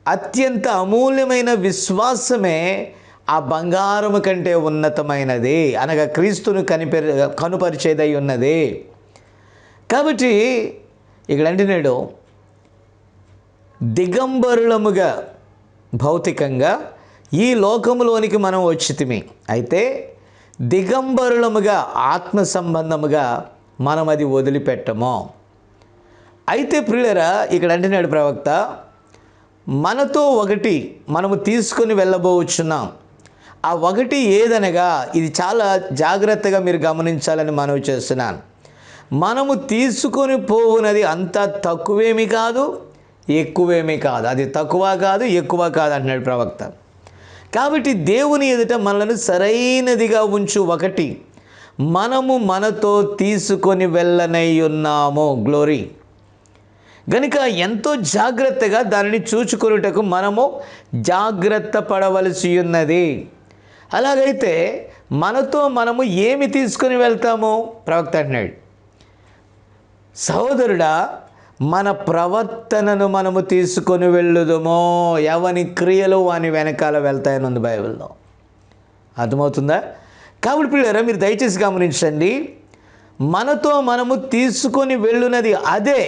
అత్యంత అమూల్యమైన విశ్వాసమే ఆ బంగారము కంటే ఉన్నతమైనది, అనగా క్రీస్తును కనుపరిచేదై ఉన్నది. కాబట్టి ఇక్కడ అంటున్నాడు, దిగంబరులముగా భౌతికంగా ఈ లోకములోనికి మనం వచ్చితిమి, అయితే దిగంబరులముగా ఆత్మ సంబంధముగా మనం అది వదిలిపెట్టము. అయితే ప్రియులారా, ఇక్కడ అంటున్నాడు ప్రవక్త, మనతో ఒకటి మనము తీసుకొని వెళ్ళబోచున్నాం. ఆ ఒకటి ఏదనగా, ఇది చాలా జాగ్రత్తగా మీరు గమనించాలని మనవి చేస్తున్నాను. మనము తీసుకొని పోవునది అంత తక్కువేమీ కాదు, ఎక్కువేమీ కాదు. అది తక్కువ కాదు, ఎక్కువ కాదు అంటున్నాడు ప్రవక్త. కాబట్టి దేవుని ఎదుట మనలను సరైనదిగా ఉంచు ఒకటి మనము మనతో తీసుకొని వెళ్ళనై ఉన్నాము. గ్లోరీ. గనుక ఎంతో జాగ్రత్తగా దానిని చూచుకొనుటకు మనము జాగ్రత్త పడవలసి ఉన్నది. అలాగైతే మనతో మనము ఏమి తీసుకొని వెళ్తాము? ప్రవక్త అంటున్నాడు, సహోదరుడా, మన ప్రవర్తనను మనము తీసుకొని వెళ్ళుదుమో, ఎవని క్రియలు వాని వెనకాల వెళ్తాయని ఉంది బైబిల్లో. అర్థమవుతుందా? కాబట్టి పిల్లరా, మీరు దయచేసి గమనించండి, మనతో మనము తీసుకొని వెళ్ళునది అదే.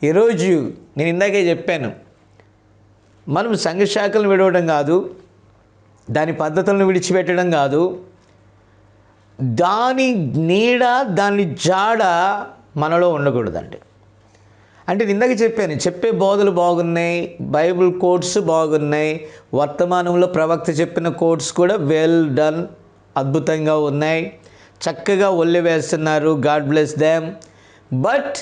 ఈరోజు నేను ఇందాకే చెప్పాను, మనం సంఘశాఖలను విడవడం కాదు, దాని పద్ధతులను విడిచిపెట్టడం కాదు, దాని నీడ దాని జాడ మనలో ఉండకూడదండి. అంటే నేను ఇందాక చెప్పాను, చెప్పే బోధలు బాగున్నాయి, బైబిల్ కోట్స్ బాగున్నాయి, వర్తమానంలో ప్రవక్త చెప్పిన కోట్స్ కూడా వెల్ డన్, అద్భుతంగా ఉన్నాయి, చక్కగా ఒళ్ళి వేస్తున్నారు, గాడ్ బ్లెస్ దెమ్. బట్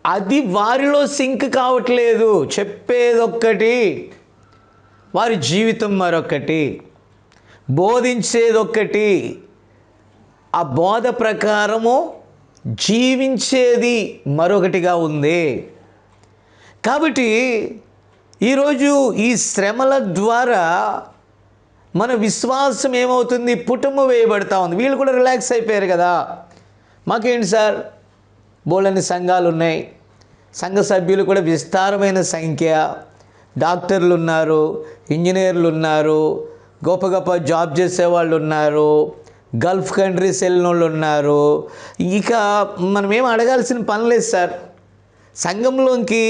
అది వారిలో సింక్ కావట్లేదు. చెప్పేదొక్కటి, వారి జీవితం మరొకటి, బోధించేదొక్కటి, ఆ బోధ ప్రకారము జీవించేది మరొకటిగా ఉంది. కాబట్టి ఈరోజు ఈ శ్రమల ద్వారా మన విశ్వాసం ఏమవుతుంది? పుటము వేయబడతా ఉంది. వీళ్ళు కూడా రిలాక్స్ అయిపోయారు కదా, మాకేంటి సార్, బోలని సంఘాలు ఉన్నాయి, సంఘ సభ్యులు కూడా విస్తారమైన సంఖ్య, డాక్టర్లు ఉన్నారు, ఇంజనీర్లు ఉన్నారు, గొప్ప గొప్ప జాబ్ చేసేవాళ్ళు ఉన్నారు, గల్ఫ్ కంట్రీస్ వెళ్ళిన వాళ్ళు ఉన్నారు. ఇక మనం ఏం అడగాల్సిన పని లేదు సార్. సంఘంలోకి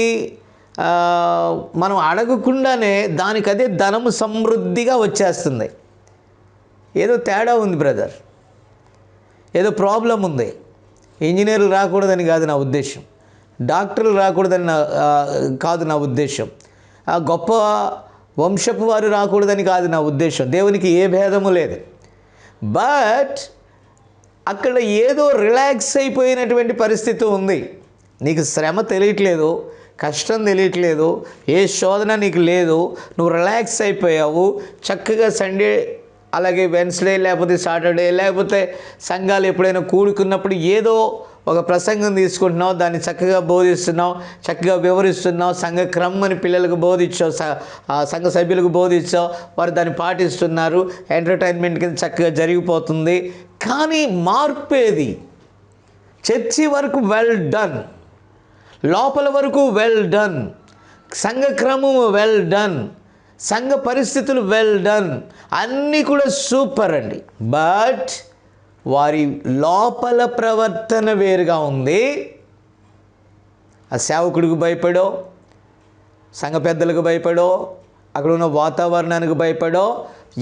మనం అడగకుండానే దానికదే ధనము సమృద్ధిగా వచ్చేస్తుంది. ఏదో తేడా ఉంది బ్రదర్, ఏదో ప్రాబ్లం ఉంది. ఇంజనీర్లు రాకూడదని కాదు నా ఉద్దేశం, డాక్టర్లు రాకూడదని కాదు నా ఉద్దేశం, గొప్ప వంశపు వారు రాకూడదని కాదు నా ఉద్దేశం. దేవునికి ఏ భేదము లేదు. బట్ అక్కడ ఏదో రిలాక్స్ అయిపోయినటువంటి పరిస్థితి ఉంది. నీకు శ్రమ తెలియట్లేదు, కష్టం తెలియట్లేదు, ఏ శోధన నీకు లేదు, నువ్వు రిలాక్స్ అయిపోయావు. చక్కగా సండే, అలాగే వెన్స్డే, లేకపోతే సాటర్డే, లేకపోతే సంఘాలు ఎప్పుడైనా కూడుకున్నప్పుడు ఏదో ఒక ప్రసంగం తీసుకుంటున్నావు, దాన్ని చక్కగా బోధిస్తున్నావు, చక్కగా వివరిస్తున్నావు, సంఘ క్రమని పిల్లలకు బోధించావు, సంఘ సభ్యులకు బోధించావు, వారు దాన్ని పాటిస్తున్నారు, ఎంటర్టైన్మెంట్ కింద చక్కగా జరిగిపోతుంది. కానీ మార్పేది? చర్చి వరకు వెల్ డన్, లోపల వరకు వెల్ డన్, సంఘ క్రమము వెల్ డన్, సంఘ పరిస్థితులు వెల్ డన్, అన్నీ కూడా సూపర్ అండి. బట్ వారి లోపల ప్రవర్తన వేరుగా ఉంది. ఆ సేవకుడికి భయపడో, సంఘ పెద్దలకు భయపడో, అక్కడ ఉన్న వాతావరణానికి భయపడో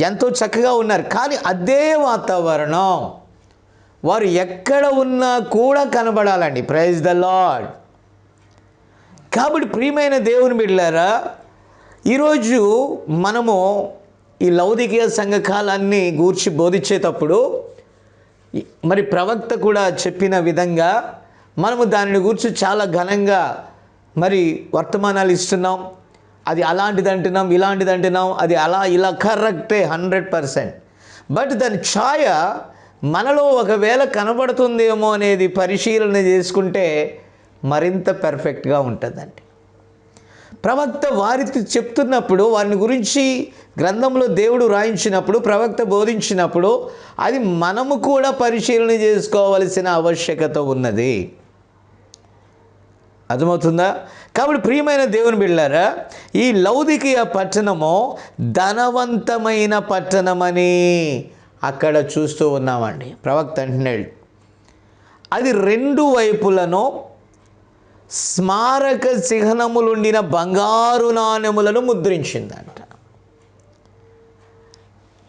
ఎంతో చక్కగా ఉన్నారు. కానీ అదే వాతావరణం వారు ఎక్కడ ఉన్నా కూడా కనబడాలండి. Praise the lord. కాబట్టి ప్రియమైన దేవుని బిడ్డలారా, ఈరోజు మనము ఈ లౌదికీయ సంఘకాలాన్ని గూర్చి బోధించేటప్పుడు మరి ప్రవక్త కూడా చెప్పిన విధంగా మనము దానిని గురించి చాలా ఘనంగా మరి వర్తమానాలు ఇస్తున్నాం. అది అలాంటిది అంటున్నాం, ఇలాంటిది అంటున్నాం, అది అలా ఇలా కరెక్టే 100%. బట్ దాని ఛాయ మనలో ఒకవేళ కనబడుతుందేమో అనేది పరిశీలన చేసుకుంటే మరింత పర్ఫెక్ట్గా ఉంటుందండి. ప్రవక్త వారికి చెప్తున్నప్పుడు, వారిని గురించి గ్రంథంలో దేవుడు రాయించినప్పుడు, ప్రవక్త బోధించినప్పుడు అది మనము కూడా పరిశీలన చేసుకోవలసిన ఆవశ్యకత ఉన్నది. అర్థమవుతుందా? కాబట్టి ప్రియమైన దేవుని బిడ్డలారా, ఈ లౌదికీయ పట్టణము ధనవంతమైన పట్టణమని అక్కడ చూస్తూ ఉన్నామండి. ప్రవక్త అంటున్నాడు, అది రెండు వైపులను స్మారక చిహ్నములుండిన బంగారు నాణెములను ముద్రించిందంట.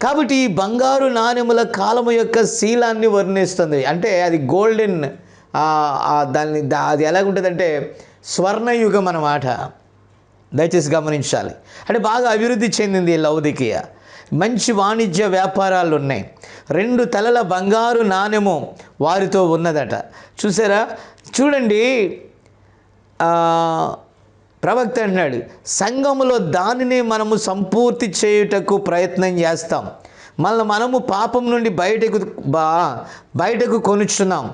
కాబట్టి ఈ బంగారు నాణెముల కాలము యొక్క శీలాన్ని వర్ణిస్తుంది. అంటే అది గోల్డెన్, అది ఎలాగుంటుందంటే స్వర్ణయుగం అన్నమాట. దయచేసి గమనించాలి. అంటే బాగా అభివృద్ధి చెందింది లౌదికీయ. మంచి వాణిజ్య వ్యాపారాలు ఉన్నాయి. 2 తలల బంగారు నాణెము వారితో ఉన్నదట. చూసారా? చూడండి, ప్రవక్త అంటున్నాడు, సంఘములో దానిని మనము సంపూర్తి చేయుటకు ప్రయత్నం చేస్తాం. మనము పాపం నుండి బయటకు కొనుచున్నాం.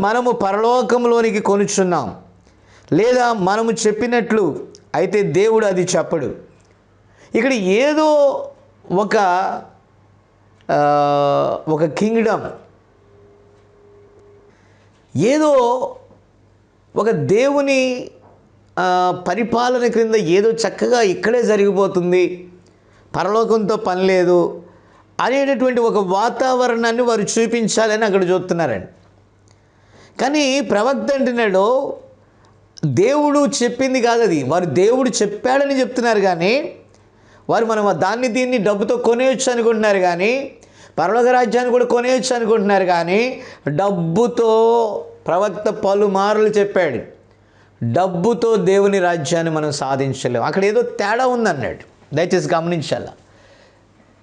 మనము పరలోకంలోనికి కొనుచున్నాం. లేదా మనము చెప్పినట్లు అయితే దేవుడు అది చెప్పడు. ఇక్కడ ఏదో ఒక కింగ్డమ్, ఏదో ఒక దేవుని పరిపాలన క్రింద ఏదో చక్కగా ఇక్కడే జరిగిపోతుంది, పరలోకంతో పని లేదు అనేటటువంటి ఒక వాతావరణాన్ని వారు చూపించాలని అక్కడ చూస్తున్నారండి. కానీ ప్రవక్త అంటున్నాడు, దేవుడు చెప్పింది కాదు అది. వారు దేవుడు చెప్పాడని చెప్తున్నారు, కానీ వారు మనం దాన్ని దీన్ని డబ్బుతో కొనేయచ్చు అనుకుంటున్నారు, కానీ పరలోక రాజ్యాన్ని కూడా కొనేయచ్చు అనుకుంటున్నారు. కానీ డబ్బుతో ప్రవక్త పలుమార్లు చెప్పాడు, డబ్బుతో దేవుని రాజ్యాన్ని మనం సాధించలేము. అక్కడ ఏదో తేడా ఉందన్నాడు. దయచేసి గమనించాల.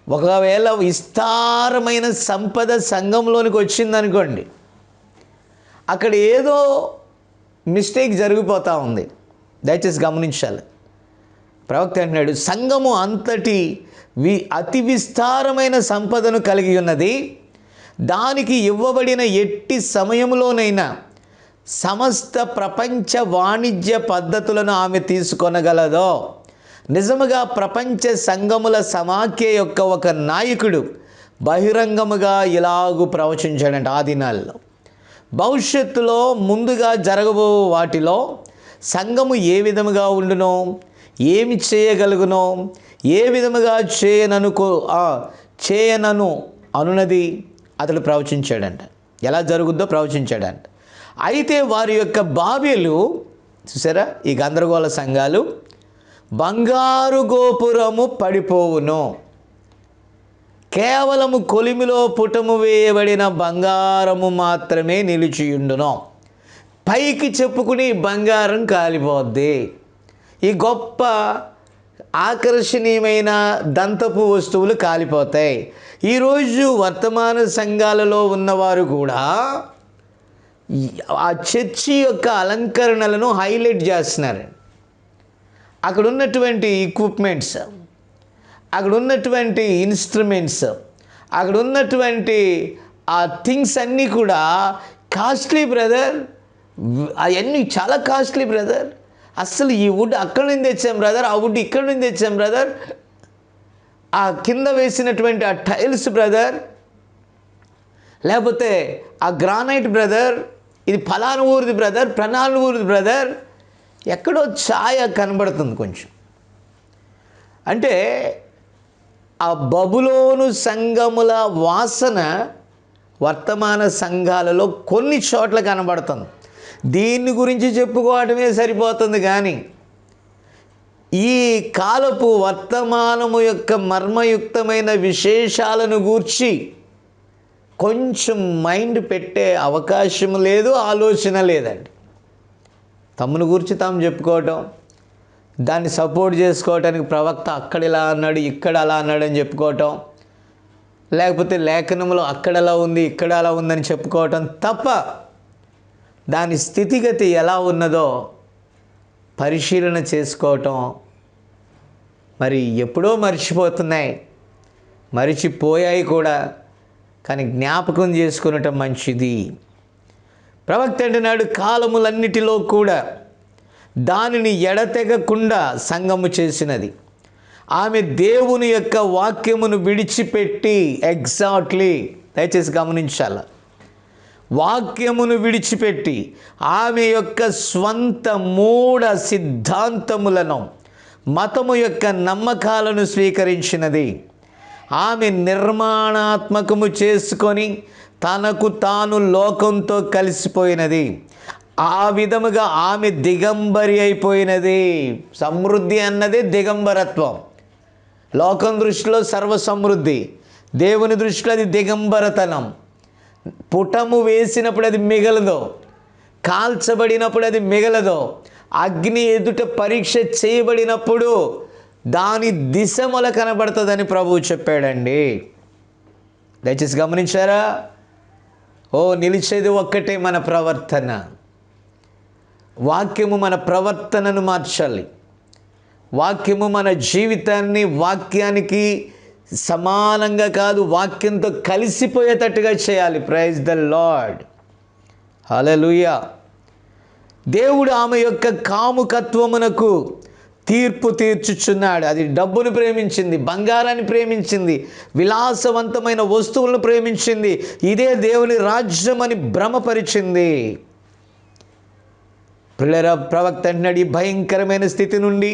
ఒకవేళ విస్తారమైన సంపద సంఘంలోనికి వచ్చిందనుకోండి, అక్కడ ఏదో మిస్టేక్ జరిగిపోతూ ఉంది. దయచేసి గమనించాలి. ప్రవక్త అంటున్నాడు, సంఘము అంతటి అతి విస్తారమైన సంపదను కలిగి ఉన్నది. దానికి ఇవ్వబడిన ఎట్టి సమయంలోనైనా సమస్త ప్రపంచ వాణిజ్య పద్ధతులను ఆమె తీసుకొనగలదో. నిజముగా ప్రపంచ సంఘముల సమాఖ్య యొక్క ఒక నాయకుడు బహిరంగముగా ఇలాగూ ప్రవచించాడంట. ఆ దినాల్లో భవిష్యత్తులో ముందుగా జరగబో వాటిలో సంఘము ఏ విధముగా ఉండునో, ఏమి చేయగలుగునో, ఏ విధముగా చేయనను అనున్నది అతడు ప్రవచించాడంట. ఎలా జరుగుద్దో ప్రవచించాడంట. అయితే వారి యొక్క బాబేలు, చూసారా, ఈ గందరగోళ సంఘాలు, బంగారు గోపురము పడిపోవును, కేవలము కొలిమిలో పుటము వేయబడిన బంగారము మాత్రమే నిలిచియుండును, పైకి చెప్పుకుని బంగారం కాలిపోద్ది. ఈ గొప్ప ఆకర్షణీయమైన దంతపు వస్తువులు కాలిపోతాయి. ఈరోజు వర్తమాన సంఘాలలో ఉన్నవారు కూడా ఆ చర్చి యొక్క అలంకరణలను హైలైట్ చేస్తున్నారు. అక్కడ ఉన్నటువంటి ఎక్విప్మెంట్స్, అక్కడ ఉన్నటువంటి ఇన్స్ట్రుమెంట్స్, అక్కడ ఉన్నటువంటి ఆ థింగ్స్ అన్నీ కూడా కాస్ట్లీ బ్రదర్. అవన్నీ చాలా కాస్ట్లీ బ్రదర్. అస్సలు ఈ వుడ్ అక్కడి నుంచి తెచ్చాం బ్రదర్, ఆ వుడ్ ఇక్కడి నుంచి తెచ్చాం బ్రదర్, ఆ కింద వేసినటువంటి ఆ టైల్స్ బ్రదర్, లేకపోతే ఆ గ్రానైట్ బ్రదర్, ఇది ఫలానా ఊరిది బ్రదర్, ప్రణాళిక ఊరిది బ్రదర్. ఎక్కడో ఛాయ కనబడుతుంది కొంచెం. అంటే ఆ బబులోను సంఘముల వాసన వర్తమాన సంఘాలలో కొన్ని చోట్ల కనబడుతుంది. దీన్ని గురించి చెప్పుకోవడమే సరిపోతుంది. కానీ ఈ కాలపు వర్తమానము యొక్క మర్మయుక్తమైన విశేషాలను గూర్చి కొంచెం మైండ్ పెట్టే అవకాశం లేదు, ఆలోచన లేదండి. తమ్ముని గురించి తాము చెప్పుకోవటం, దాన్ని సపోర్ట్ చేసుకోవటానికి ప్రవక్త అక్కడ ఇలా అన్నాడు, ఇక్కడ అలా అన్నాడు అని చెప్పుకోవటం, లేకపోతే లేఖనంలో అక్కడ అలా ఉంది, ఇక్కడ అలా ఉందని చెప్పుకోవటం తప్ప దాని స్థితిగతి ఎలా ఉన్నదో పరిశీలన చేసుకోవటం మరి ఎప్పుడో మర్చిపోతున్నాయి, మరిచిపోయాయి కూడా. కానీ జ్ఞాపకం చేసుకునటం మంచిది. ప్రవక్త అంటున్నాడు, కాలములన్నిటిలో కూడా దానిని ఎడతెగకుండా సంగము చేసినది. ఆమె దేవుని యొక్క వాక్యమును విడిచిపెట్టి, ఎగ్జాక్ట్లీ దయచేసి గమనించాల, వాక్యమును విడిచిపెట్టి ఆమె యొక్క స్వంత మూఢ సిద్ధాంతములను, మతము యొక్క నమ్మకాలను స్వీకరించినది. ఆమె నిర్మాణాత్మకము చేసుకొని తనకు తాను లోకంతో కలిసిపోయినది. ఆ విధముగా ఆమె దిగంబరి అయిపోయినది. సమృద్ధి అన్నదే దిగంబరత్వం. లోకం దృష్టిలో సర్వసమృద్ధి, దేవుని దృష్టిలో అది దిగంబరతనం. పుటము వేసినప్పుడు అది మిగలదు, కాల్చబడినప్పుడు అది మిగలదు, అగ్ని ఎదుట పరీక్ష చేయబడినప్పుడు దాని దిశ మొల కనబడుతుందని ప్రభువు చెప్పాడండి. దయచేసి గమనించారా? నిలిచేది ఒక్కటే, మన ప్రవర్తన. వాక్యము మన ప్రవర్తనను మార్చాలి. వాక్యము మన జీవితాన్ని వాక్యానికి సమానంగా కాదు, వాక్యంతో కలిసిపోయేటట్టుగా చేయాలి. ప్రైజ్ ద లార్డ్, హల్లెలూయా. దేవుడు ఆమె యొక్క కాముకత్వమునకు తీర్పు తీర్చుచున్నాడు. అది డబ్బును ప్రేమించింది, బంగారాన్ని ప్రేమించింది, విలాసవంతమైన వస్తువులను ప్రేమించింది. ఇదే దేవుని రాజ్యం అని భ్రమపరిచింది. ప్రియులారా, ప్రవక్త అంటున్నాడు, ఈ భయంకరమైన స్థితి నుండి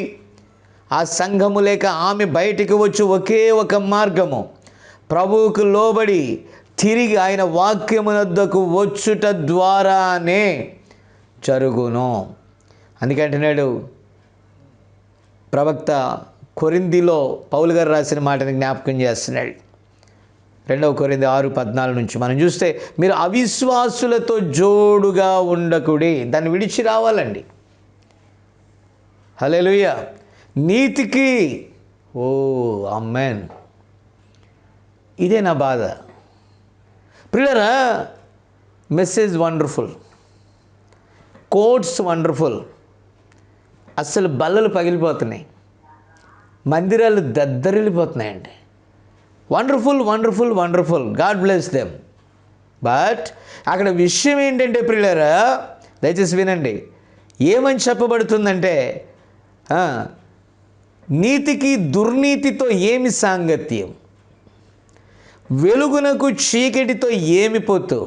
ఆ సంఘము లేక ఆమె బయటికి వచ్చి ఒకే ఒక మార్గము, ప్రభువుకు లోబడి తిరిగి ఆయన వాక్యమునొద్దకు వచ్చుట ద్వారానే జరుగును. అందుకంటున్నాడు ప్రవక్త కొరింథీలో పౌలు గారు రాసిన మాటని జ్ఞాపకం చేస్తున్నాడు. 2 కొరింథీ 6:14 నుంచి మనం చూస్తే, మీరు అవిశ్వాసులతో జోడుగా ఉండకుడి. దాన్ని విడిచి రావాలండి. హల్లెలూయా. నీతికి ఆమేన్. ఇదే నా బాధ. ప్రియులారా, మెసేజ్ వండర్ఫుల్, కోట్స్ వండర్ఫుల్, అసలు బల్లలు పగిలిపోతున్నాయి, మందిరాలు దద్దరిల్లిపోతున్నాయండి. Wonderful wonderful wonderful, God bless them. But అక్కడ విషయం ఏంటంటే ప్రియులారా, దయచేసి వినండి, ఏమని చెప్పబడుతుందంటే, నీతికి దుర్నీతితో ఏమి సాంగత్యం, వెలుగునకు చీకటితో ఏమి పొత్తు,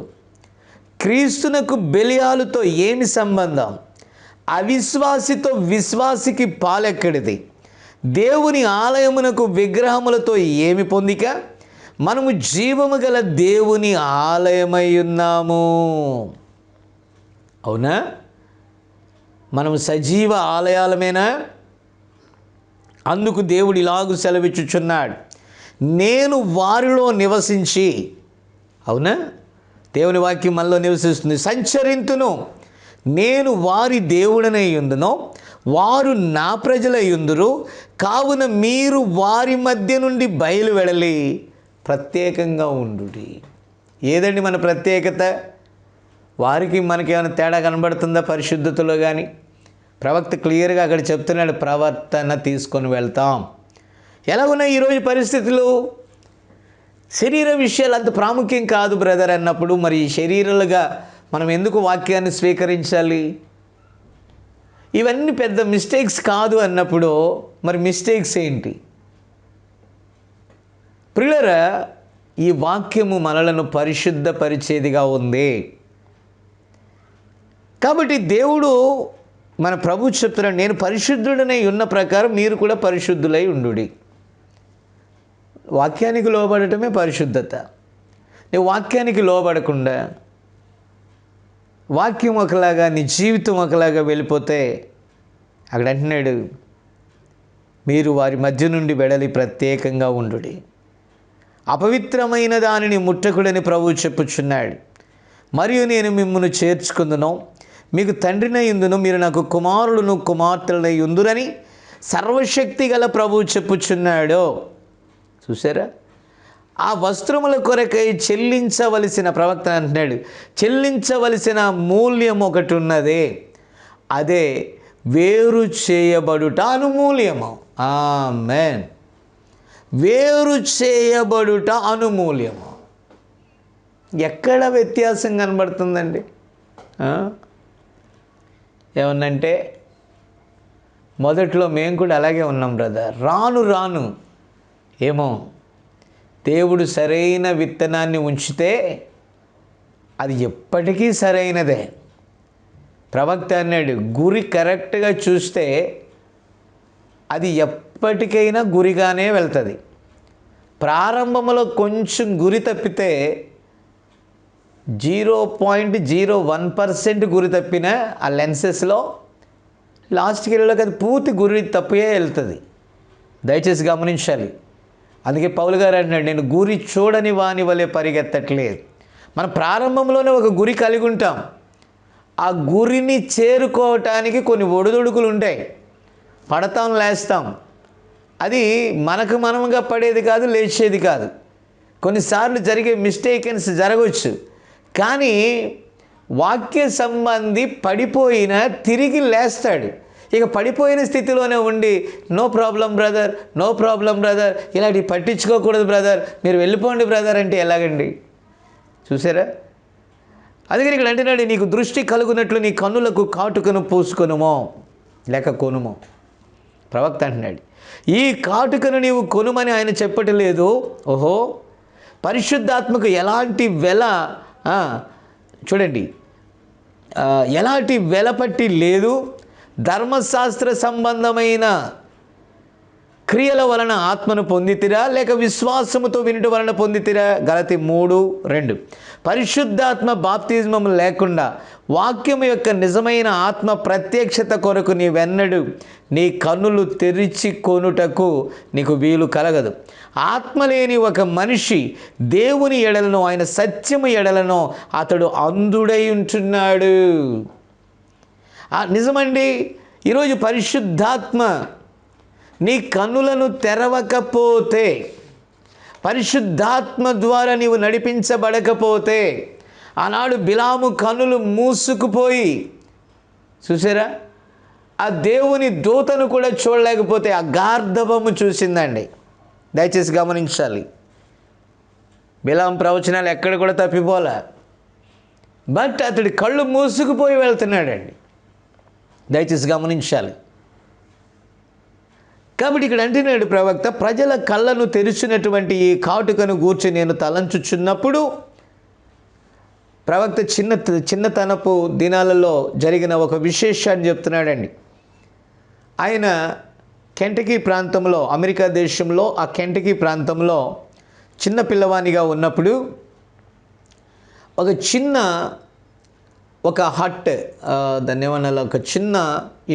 క్రీస్తునకు బెలియాలుతో ఏమి సంబంధం, అవిశ్వాసితో విశ్వాసికి పాలెక్కడిది, దేవుని ఆలయమునకు విగ్రహములతో ఏమి పొందిక, మనము జీవము గల దేవుని ఆలయమై ఉన్నాము. అవునా? మనము సజీవ ఆలయాలమేనా? అందుకు దేవుడు ఇలాగు సెలవిచ్చుచున్నాడు, నేను వారిలో నివసించి, అవునా, దేవుని వాక్యం మనలో నివసిస్తుంది, సంచరింతును, నేను వారి దేవుడనై ఉందును, వారు నా ప్రజలై ఉందురు, కావున మీరు వారి మధ్య నుండి బయలు వెడలి ప్రత్యేకంగా ఉండుడి. ఏదండి మన ప్రత్యేకత? వారికి మనకి ఏమైనా తేడా కనబడుతుందా పరిశుద్ధతలో? కానీ ప్రవక్త క్లియర్గా అక్కడ చెప్తున్నాడు, ప్రవర్తన తీసుకొని వెళ్తాం. ఎలా ఉన్నాయి ఈరోజు పరిస్థితులు? శరీర విషయాలు అంత ప్రాముఖ్యం కాదు బ్రదర్ అన్నప్పుడు, మరి శరీరాలుగా మనం ఎందుకు వాక్యాన్ని స్వీకరించాలి? ఇవన్నీ పెద్ద మిస్టేక్స్ కాదు అన్నప్పుడు మరి మిస్టేక్స్ ఏంటి? ప్రియులారా, ఈ వాక్యము మనలను పరిశుద్ధపరిచేదిగా ఉంది. కాబట్టి దేవుడు, మన ప్రభు చెప్తున్నాడు, నేను పరిశుద్ధుడనై ఉన్న ప్రకారం మీరు కూడా పరిశుద్ధులై ఉండుడి. వాక్యానికి లోబడటమే పరిశుద్ధత. నువ్వు వాక్యానికి లోబడకుండా వాక్యం ఒకలాగా నీ జీవితం ఒకలాగా వెళ్ళిపోతే, అక్కడ అంటున్నాడు, మీరు వారి మధ్య నుండి వెడలి ప్రత్యేకంగా ఉండుడి. అపవిత్రమైన దానిని ముట్టకుడని ప్రభువు చెప్పుచున్నాడు. మరియు నేను మిమ్మల్ని చేర్చుకుందును, మీకు తండ్రినై ఉందును, మీరు నాకు కుమారులను కుమార్తెలనై ఉందురని సర్వశక్తి గల ప్రభువు చెప్పుచున్నాడు. చూసారా? ఆ వస్త్రముల కొరకై చెల్లించవలసిన, ప్రవక్త అంటున్నాడు, చెల్లించవలసిన మూల్యం ఒకటి ఉన్నది, అదే వేరు చేయబడుట అనుమూల్యము. ఆమేన్. వేరు చేయబడుట అనుమూల్యము. ఎక్కడ వ్యత్యాసం కనబడుతుందండి? ఏమన్నంటే మొదట్లో మేము కూడా అలాగే ఉన్నాం బ్రదర్. రాను రాను ఏమో దేవుడు సరైన విత్తనాన్ని ఉంచితే అది ఎప్పటికీ సరైనదే. ప్రవక్త అన్నాడు, గురి కరెక్ట్గా చూస్తే అది ఎప్పటికైనా గురిగానే వెళ్తుంది. ప్రారంభంలో కొంచెం గురి తప్పితే 0.01% గురి తప్పిన ఆ లెన్సెస్లో లాస్ట్కి వెళ్ళలోకి అది పూర్తి గురి తప్పియే వెళ్తుంది. దయచేసి గమనించాలి. అందుకే పౌలు గారు అంటున్నాడు, నేను గురి చూడని వాని వలె పరిగెత్తట్లేదు. మన ప్రారంభంలోనే ఒక గురి కలిగి ఉంటాం. ఆ గురిని చేరుకోవటానికి కొన్ని ఒడిదుడుకులు ఉంటాయి. పడతాం, లేస్తాం. అది మనకు మనముగా పడేది కాదు, లేచేది కాదు. కొన్నిసార్లు జరిగే మిస్టేక్స్ జరగవచ్చు. కానీ వాక్య సంబంధి పడిపోయినా తిరిగి లేస్తాడు. ఇక పడిపోయిన స్థితిలోనే ఉండి no problem brother, no problem brother, ఇలాంటివి పట్టించుకోకూడదు బ్రదర్, మీరు వెళ్ళిపోండి బ్రదర్ అంటే ఎలాగండి? చూసారా? అందుకని ఇక్కడ అంటున్నాడు, నీకు దృష్టి కలుగునట్లు నీ కన్నులకు కాటుకను పూసుకొనుమో లేక కొనుమో. ప్రవక్త అంటున్నాడు, ఈ కాటుకను నీవు కొనుమని ఆయన చెప్పటలేదు. ఓహో, పరిశుద్ధాత్మకు ఎలాంటి వెల చూడండి, ఎలాంటి వెలపట్టి లేదు. ధర్మశాస్త్ర సంబంధమైన క్రియల వలన ఆత్మను పొందితిరా లేక విశ్వాసముతో వినుట వలన పొందితిరా? గలతీ 3:2. పరిశుద్ధాత్మ బాప్తిజమం లేకుండా వాక్యము యొక్క నిజమైన ఆత్మ ప్రత్యక్షత కొరకు నీవెన్నడు నీ కన్నులు తెరిచి కొనుటకు నీకు వీలు కలగదు. ఆత్మ లేని ఒక మనిషి దేవుని ఎడలను, ఆయన సత్యము ఎడలను అతడు అంధుడై ఉంటున్నాడు. నిజమండి. ఈరోజు పరిశుద్ధాత్మ నీ కన్నులను తెరవకపోతే, పరిశుద్ధాత్మ ద్వారా నీవు నడిపించబడకపోతే, ఆనాడు బిలాము కన్నులు మూసుకుపోయి చూసారా, ఆ దేవుని దూతను కూడా చూడలేకపోతే అగార్ధవము చూసిందండి. దయచేసి గమనించాలి. బిలాము ప్రవచనాలు ఎక్కడ కూడా తప్పిపోలే, బట్ అతడి కళ్ళు మూసుకుపోయి వెళ్తున్నాడండి. దయచేసి గమనించాలి. కాబట్టి ఇక్కడ అంటున్నాడు ప్రవక్త, ప్రజల కళ్ళను తెరిచినటువంటి ఈ కాటుకను గూర్చి నేను తలంచుచున్నప్పుడు, ప్రవక్త చిన్నతనపు దినాలలో జరిగిన ఒక విశేషాన్ని చెప్తున్నాడండి. ఆయన కెంటకీ ప్రాంతంలో, అమెరికా దేశంలో ఆ కెంటకీ ప్రాంతంలో చిన్న పిల్లవానిగా ఉన్నప్పుడు ఒక హట్, దాన్ని ఏమన్నా, ఒక చిన్న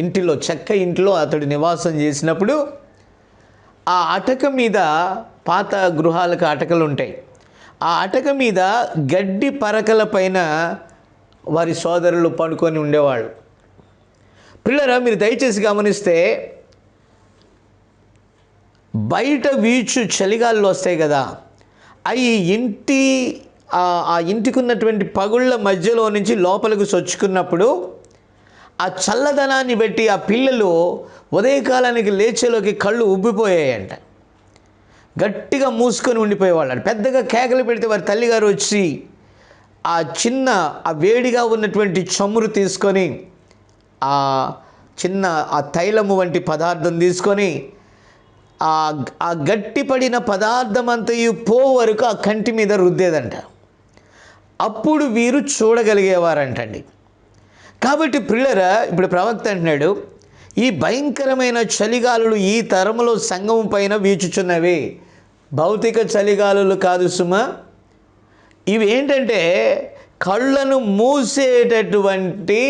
ఇంటిలో, చెక్క ఇంటిలో అతడు నివాసం చేసినప్పుడు ఆ అటక మీద, పాత గృహాలకు అటకలు ఉంటాయి, ఆ అటక మీద గడ్డి పరకల పైన వారి సోదరులు పడుకొని ఉండేవాళ్ళు. పిల్లరా, మీరు దయచేసి గమనిస్తే బయట వీచు చలిగాళ్ళు వస్తాయి కదా, అవి ఆ ఇంటికి ఉన్నటువంటి పగుళ్ళ మధ్యలో నుంచి లోపలికి చొచ్చుకున్నప్పుడు ఆ చల్లదనాన్ని బట్టి ఆ పిల్లలు ఉదయకాలానికి లేచేలోకి కళ్ళు ఉబ్బిపోయాయంట. గట్టిగా మూసుకొని ఉండిపోయేవాళ్ళు. పెద్దగా కేకలు పెడితే వారి తల్లిగారు వచ్చి ఆ వేడిగా ఉన్నటువంటి చమురు తీసుకొని, ఆ తైలము వంటి పదార్థం తీసుకొని ఆ గట్టిపడిన పదార్థం అంతయు వరకు ఆ కంటి మీద రుద్దేదంట. అప్పుడు వీరు చూడగలిగేవారంటండి. కాబట్టి ప్రియులరా, ఇప్పుడు ప్రవక్త అంటున్నాడు, ఈ భయంకరమైన చలిగాలులు ఈ తరములో సంఘం పైన వీచుచున్నవి. భౌతిక చలిగాలులు కాదు సుమా, ఇవి ఏంటంటే కళ్ళను మూసేటటువంటి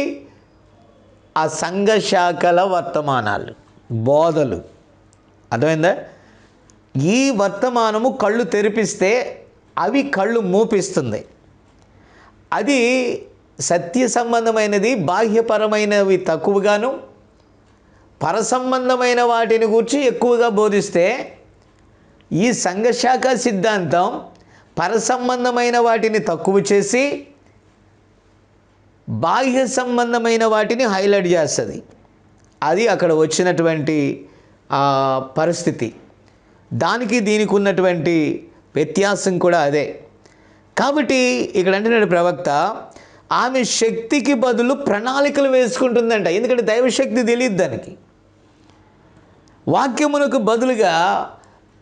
ఆ సంఘ శాఖల వర్తమానాలు, బోధలు. అర్థమైందా? ఈ వర్తమానము కళ్ళు తెరిపిస్తే అవి కళ్ళు మూపిస్తుంది. అది సత్య సంబంధమైనది, బాహ్యపరమైనవి తక్కువగాను, పరసంబంధమైన వాటిని గురించి ఎక్కువగా బోధిస్తే, ఈ సంఘశాఖ సిద్ధాంతం పరసంబంధమైన వాటిని తక్కువ చేసి బాహ్య సంబంధమైన వాటిని హైలైట్ చేస్తుంది. అది అక్కడ వచ్చినటువంటి పరిస్థితి. దానికి దీనికి ఉన్నటువంటి వ్యత్యాసం కూడా అదే. కాబట్టి ఇక్కడ అంటున్నాడు ప్రవక్త, ఆమె శక్తికి బదులు ప్రణాళికలు వేసుకుంటుందంట. ఎందుకంటే దైవశక్తి తెలియదు దానికి. వాక్యమునకు బదులుగా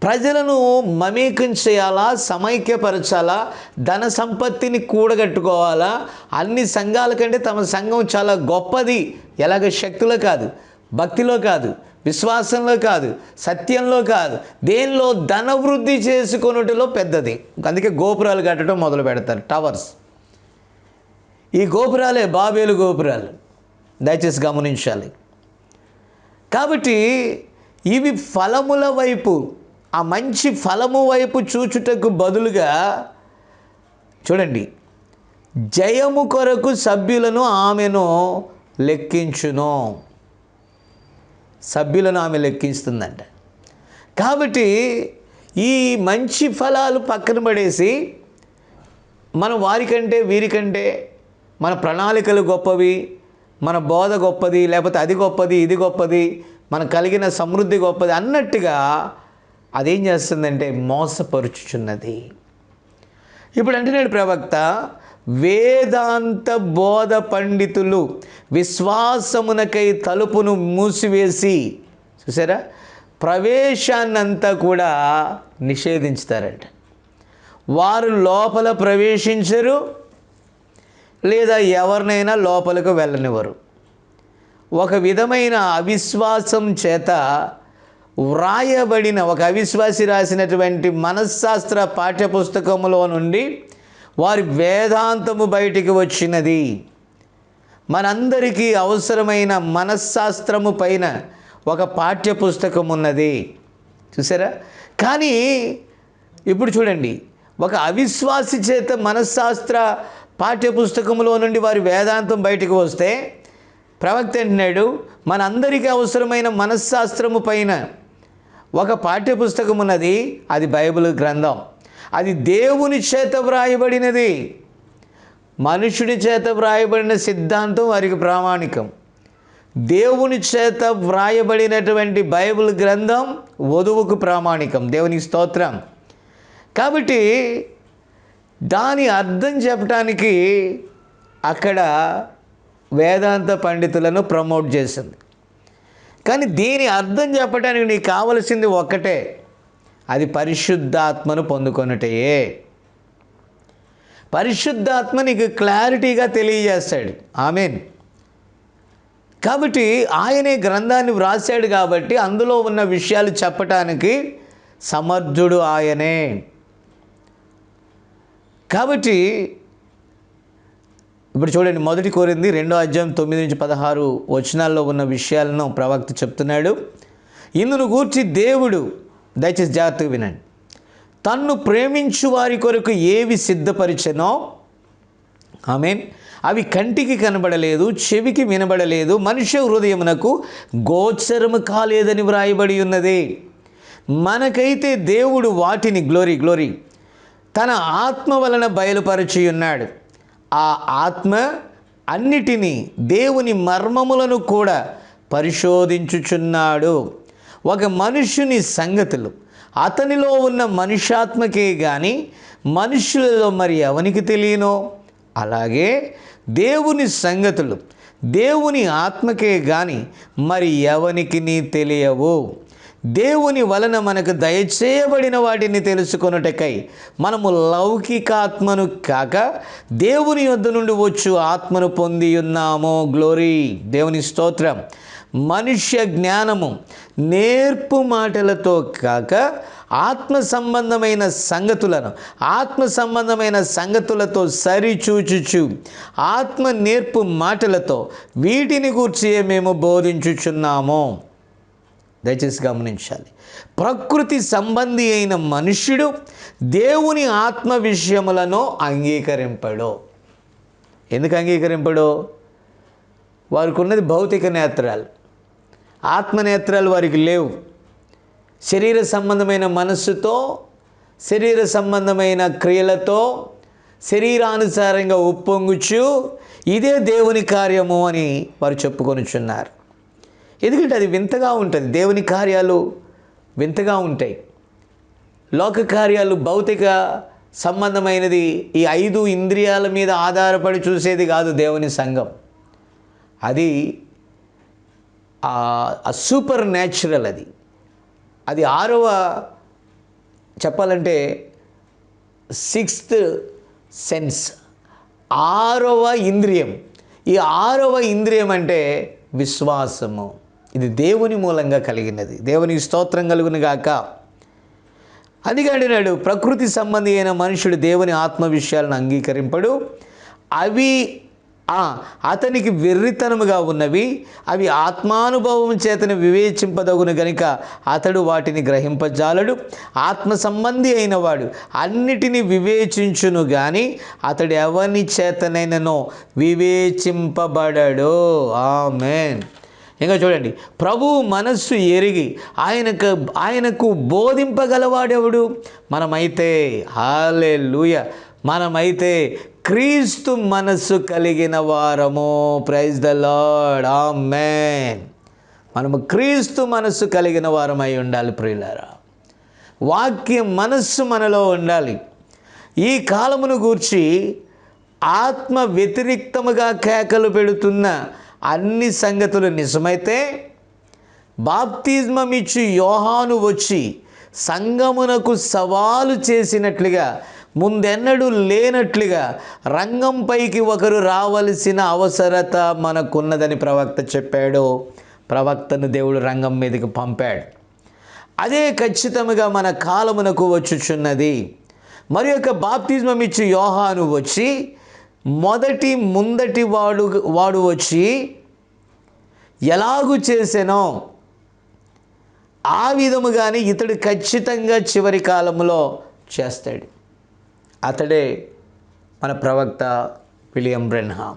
ప్రజలను మమేకం చేయాలా, సమైక్యపరచాలా, ధన సంపత్తిని కూడగట్టుకోవాలా, అన్ని సంఘాల కంటే తమ సంఘం చాలా గొప్పది, ఎలాగ శక్తిలో కాదు, భక్తిలో కాదు, విశ్వాసంలో కాదు, సత్యంలో కాదు, దేనిలో ధన వృద్ధి చేసుకొనుటలో పెద్దది. అందుకే గోపురాలు కట్టడం మొదలు పెడతారు, టవర్స్. ఈ గోపురాలే బాబేలు గోపురాలు, దయచేసి గమనించాలి. కాబట్టి ఇవి ఫలముల వైపు, ఆ మంచి ఫలము వైపు చూచుటకు బదులుగా చూడండి, జయము కొరకు సభ్యులను ఆమెను లెక్కించును. సభ్యులను ఆమె లెక్కిస్తుందంట. కాబట్టి ఈ మంచి ఫలాలు పక్కన పడేసి మనం వారికంటే వీరికంటే మన ప్రణాళికలు గొప్పవి, మన బోధ గొప్పది, లేకపోతే అది గొప్పది, ఇది గొప్పది, మనకు కలిగిన సమృద్ధి గొప్పది అన్నట్టుగా అదేం చేస్తుందంటే మోసపరుచుచున్నది. ఇప్పుడు అంటున్నాడు ప్రవక్త, వేదాంత బోధ పండితులు విశ్వాసమునకై తలుపును మూసివేసి, చూసారా, ప్రవేశాన్నంతా కూడా నిషేధించుతారంట. వారు లోపల ప్రవేశించరు, లేదా ఎవరినైనా లోపలకు వెళ్ళనివ్వరు. ఒక విధమైన అవిశ్వాసం చేత వ్రాయబడిన, ఒక అవిశ్వాసి రాసినటువంటి మనశ్శాస్త్ర పాఠ్యపుస్తకములో నుండి వారి వేదాంతము బయటికి వచ్చినది. మనందరికీ అవసరమైన మనశ్శాస్త్రము పైన ఒక పాఠ్యపుస్తకం ఉన్నది, చూసారా. కానీ ఇప్పుడు చూడండి, ఒక అవిశ్వాసి చేత మనశ్శాస్త్ర పాఠ్యపుస్తకంలో నుండి వారి వేదాంతం బయటకు వస్తే ప్రవక్త అంటున్నాడు, మనందరికీ అవసరమైన మనశ్శాస్త్రము పైన ఒక పాఠ్యపుస్తకం ఉన్నది, అది బైబిల్ గ్రంథం. అది దేవుని చేత వ్రాయబడినది. మనుషుడి చేత వ్రాయబడిన సిద్ధాంతం వారికి ప్రామాణికం. దేవుని చేత వ్రాయబడినటువంటి బైబిల్ గ్రంథం వధువుకు ప్రామాణికం. దేవునికి స్తోత్రం. కాబట్టి దాని అర్థం చెప్పడానికి అక్కడ వేదాంత పండితులను ప్రమోట్ చేసింది. కానీ దీని అర్థం చెప్పడానికి నీకు కావలసింది ఒక్కటే, అది పరిశుద్ధాత్మను పొందుకొనుటయే. పరిశుద్ధాత్మ నీకు క్లారిటీగా తెలియజేస్తాడు. ఆమేన్. కాబట్టి ఆయనే గ్రంథాన్ని వ్రాసాడు కాబట్టి అందులో ఉన్న విషయాలు చెప్పటానికి సమర్థుడు ఆయనే. కాబట్టి ఇప్పుడు చూడండి, 1 కొరింథీ 2:9-16 ఉన్న విషయాలను ప్రవక్త చెప్తున్నాడు. ఇందును గూర్చి దేవుడు, దయచేసి జాగ్రత్తగా వినండి, తన్ను ప్రేమించు వారి కొరకు ఏవి సిద్ధపరిచెనో, ఆమేన్, అవి కంటికి కనబడలేదు, చెవికి వినబడలేదు, మనుష్య హృదయమునకు గోచరము కాలేదని వ్రాయబడి ఉన్నది. మనకైతే దేవుడు వాటిని గ్లోరీ తన ఆత్మ వలన బయలుపరచి ఉన్నాడు. ఆ ఆత్మ అన్నిటినీ, దేవుని మర్మములను కూడా పరిశోధించుచున్నాడు. ఒక మనుష్యుని సంగతులు అతనిలో ఉన్న మనుష్యాత్మకే గాని మనుష్యులలో మరి ఎవనికి తెలియనో, అలాగే దేవుని సంగతులు దేవుని ఆత్మకే గాని మరి ఎవనికి తెలియవు. దేవుని వలన మనకు దయచేయబడిన వాటిని తెలుసుకొనుటకై మనము లౌకికాత్మను కాక దేవుని యొద్ద నుండి వచ్చు ఆత్మను పొంది ఉన్నాము. గ్లోరీ, దేవుని స్తోత్రం. మనుష్య జ్ఞానము నేర్పు మాటలతో కాక ఆత్మ సంబంధమైన సంగతులతో సరిచూచుచు ఆత్మ నేర్పు మాటలతో వీటిని గూర్చి మేము బోధించుచున్నాము. దయచేసి గమనించాలి. ప్రకృతి సంబంధి అయిన మనుష్యుడు దేవుని ఆత్మ విషయములను అంగీకరింపడు. ఎందుకు అంగీకరింపడు? వారికి ఉన్నది భౌతిక నేత్రాలు, ఆత్మనేత్రాలు వారికి లేవు. శరీర సంబంధమైన మనస్సుతో, శరీర సంబంధమైన క్రియలతో, శరీరానుసారంగా ఉప్పొంగుచు ఇదే దేవుని కార్యము అని వారు చెప్పుకొనుచున్నారు. ఎందుకంటే అది వింతగా ఉంటుంది. దేవుని కార్యాలు వింతగా ఉంటాయి. లోక కార్యాలు భౌతిక సంబంధమైనది, ఈ 5 ఇంద్రియాల మీద ఆధారపడి చూసేది కాదు దేవుని సంఘం. అది సూపర్ న్యాచురల్, అది అది ఆరవ, చెప్పాలంటే సిక్స్త్ సెన్స్, ఆరవ ఇంద్రియం. ఈ ఆరవ ఇంద్రియం అంటే విశ్వాసము. ఇది దేవుని మూలంగా కలిగినది. దేవునికి స్తోత్రం కలుగును గాక. అందుకే అంటున్నాడు, ప్రకృతి సంబంధి అయిన మనుషుడు దేవుని ఆత్మ విషయాలను అంగీకరింపడు, అవి అతనికి వెర్రితనముగా ఉన్నవి, అవి ఆత్మానుభవం చేతను వివేచింపదగును గనుక అతడు వాటిని గ్రహింపజాలడు. ఆత్మ సంబంధి అయిన వాడు అన్నిటినీ వివేచించును గాని అతడు ఎవని చేతనైననో వివేచింపబడడు. ఆమేన్. ఇంకా చూడండి, ప్రభువు మనస్సు ఎరిగి ఆయనకు బోధింపగలవాడెవడు? మనమైతే, హల్లెలూయా, మనమైతే క్రీస్తు మనస్సు కలిగిన వారము. Praise the Lord. ఆమేన్. మనము క్రీస్తు మనస్సు కలిగిన వారమై ఉండాలి ప్రియులారా. వాక్యం మనస్సు మనలో ఉండాలి. ఈ కాలమును గూర్చి ఆత్మ వ్యతిరిక్తముగా కేకలు పెడుతున్న అన్ని సంగతులు నిజమైతే, బాప్తిజమమిచ్చి యోహాను వచ్చి సంగమునకు సవాలు చేసినట్లుగా, ముందెన్నడూ లేనట్లుగా రంగంపైకి ఒకరు రావలసిన అవసరత మనకున్నదని ప్రవక్త చెప్పాడు. ప్రవక్తను దేవుడు రంగం మీదకి పంపాడు. అదే ఖచ్చితంగా మన కాలమునకు వచ్చుచున్నది. మరి యొక్క బాప్తిజమమిచ్చి యోహాను వచ్చి ముందటి వాడు వచ్చి ఎలాగూ చేసెనో ఆ విధముగానే ఇతడు ఖచ్చితంగా చివరి కాలంలో చేస్తాడు. అతడే మన ప్రవక్త విలియం బ్రెన్హాం.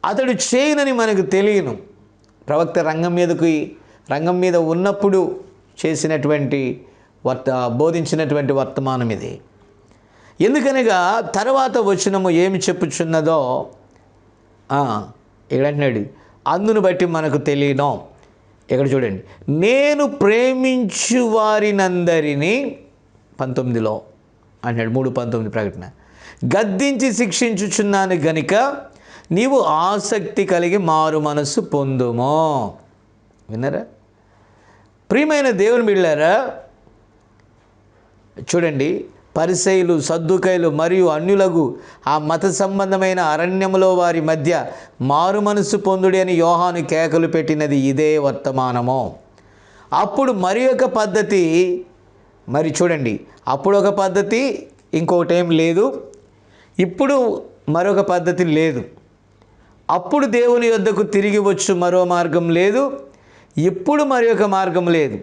అతడు చేయనని మనకు తెలియను. ప్రవక్త రంగం మీద ఉన్నప్పుడు చేసినటువంటి బోధించినటువంటి వర్తమానం ఇది. ఎందుకనగా తర్వాత వచనము ఏమి చెప్పుచున్నదో ఇక్కడ అందును బట్టి మనకు తెలియను. ఇక్కడ చూడండి, నేను ప్రేమించు వారినందరినీ 19లో అంటాడు, 3:19 ప్రకటన, గద్దించి శిక్షించుచున్నాను గనుక నీవు ఆసక్తి కలిగి మారు మనస్సు పొందుమో. విన్నారా ప్రియమైన దేవుని బిడ్డలారా? చూడండి, పరిసయ్యులు, సద్దుకైలు మరియు అన్యులకు ఆ మత సంబంధమైన అరణ్యములో వారి మధ్య మారు మనస్సు పొందుడి అని యోహాను కేకలు పెట్టినది ఇదే వర్తమానము. అప్పుడు మరి ఒక పద్ధతి, మరి చూడండి, అప్పుడు ఒక పద్ధతి, ఇంకొకటేం లేదు. ఇప్పుడు మరొక పద్ధతి లేదు. అప్పుడు దేవుని యొద్దకు తిరిగి వచ్చు మరో మార్గం లేదు. ఇప్పుడు మరి ఒక మార్గం లేదు.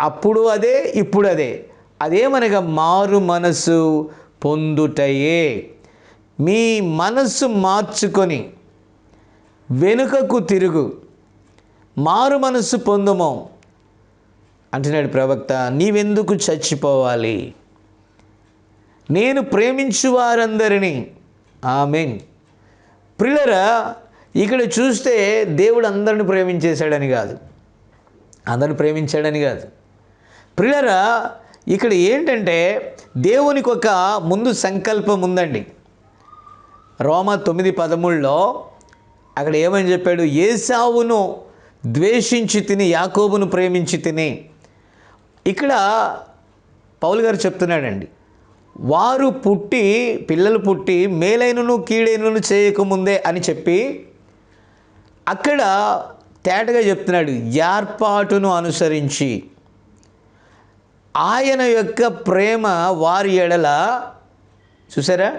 అప్పుడు అదే, ఇప్పుడు అదే. అదేమనగా మారు మనసు పొందుటయే. మీ మనస్సు మార్చుకొని వెనుకకు తిరుగు, మారు మనస్సు పొందుమో అంటున్నాడు ప్రవక్త. నీవెందుకు చచ్చిపోవాలి? నేను ప్రేమించు వారందరినీ. ఆమేన్. ప్రియులారా, ఇక్కడ చూస్తే దేవుడు అందరిని ప్రేమించేశాడని కాదు, అందరిని ప్రేమించాడని కాదు. ప్రియులారా, ఇక్కడ ఏంటంటే దేవునికి ఒక ముందు సంకల్పం ఉందండి. రోమా 9:13లో అక్కడ ఏమని చెప్పాడు? ఏశావును ద్వేషించి తిని యాకోబును ప్రేమించి తిని. ఇక్కడ పౌలు గారు చెప్తున్నాడండి, వారు పిల్లలు పుట్టి మేలైనను కీడైనను చేయకముందే అని చెప్పి అక్కడ తేటగా చెప్తున్నాడు, ఏర్పాటును అనుసరించి ఆయన యొక్క ప్రేమ వారి ఎడల చూసారా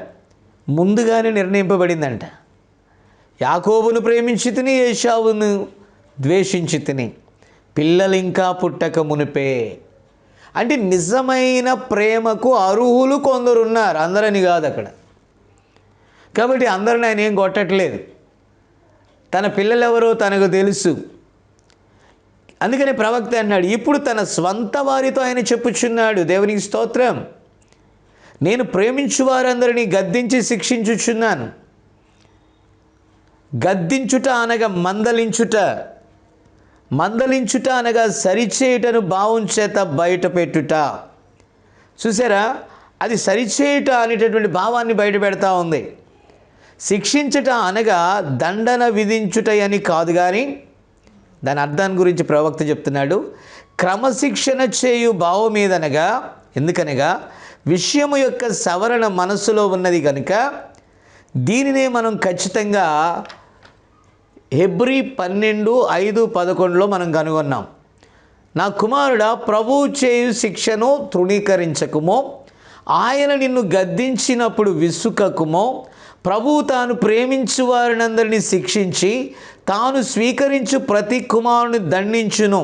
ముందుగానే నిర్ణయింపబడిందంట. యాకోబును ప్రేమించి తిని ఏశావును ద్వేషించి తిని, పిల్లలు ఇంకా పుట్టక మునిపే. అంటే నిజమైన ప్రేమకు అర్హులు కొందరున్నారు, అందరని కాదు అక్కడ. కాబట్టి అందరిని ఆయన ఏం కొట్టట్లేదు. తన పిల్లలెవరో తనకు తెలుసు. అందుకని ప్రవక్త అన్నాడు, ఇప్పుడు తన స్వంత వారితో ఆయన చెప్పుచున్నాడు. దేవునికి స్తోత్రం. నేను ప్రేమించు వారందరినీ గద్దించి శిక్షించుచున్నాను. గద్దించుట అనగా మందలించుట, మందలించుట అనగా సరిచేయుటను భావం చేత బయట పెట్టుట. చూసారా, అది సరిచేయుట అనేటటువంటి భావాన్ని బయట పెడతా ఉంది. శిక్షించుట అనగా దండన విధించుట అని కాదు, కానీ దాని అర్థాన్ని గురించి ప్రవక్త చెప్తున్నాడు. క్రమశిక్షణ చేయు భావమేదనగా, ఎందుకనగా విషయము యొక్క సవరణ మనస్సులో ఉన్నది కనుక దీనినే మనం ఖచ్చితంగా హెబ్రీ 12:5-11 మనం కనుగొన్నాం. నా కుమారుడా, ప్రభువు చేయు శిక్షను తృణీకరించకుమో, ఆయన నిన్ను గద్దించినప్పుడు విసుకకుమో. ప్రభువు తాను ప్రేమించు వారినందరినీ శిక్షించి తాను స్వీకరించు ప్రతి కుమారుని దండించును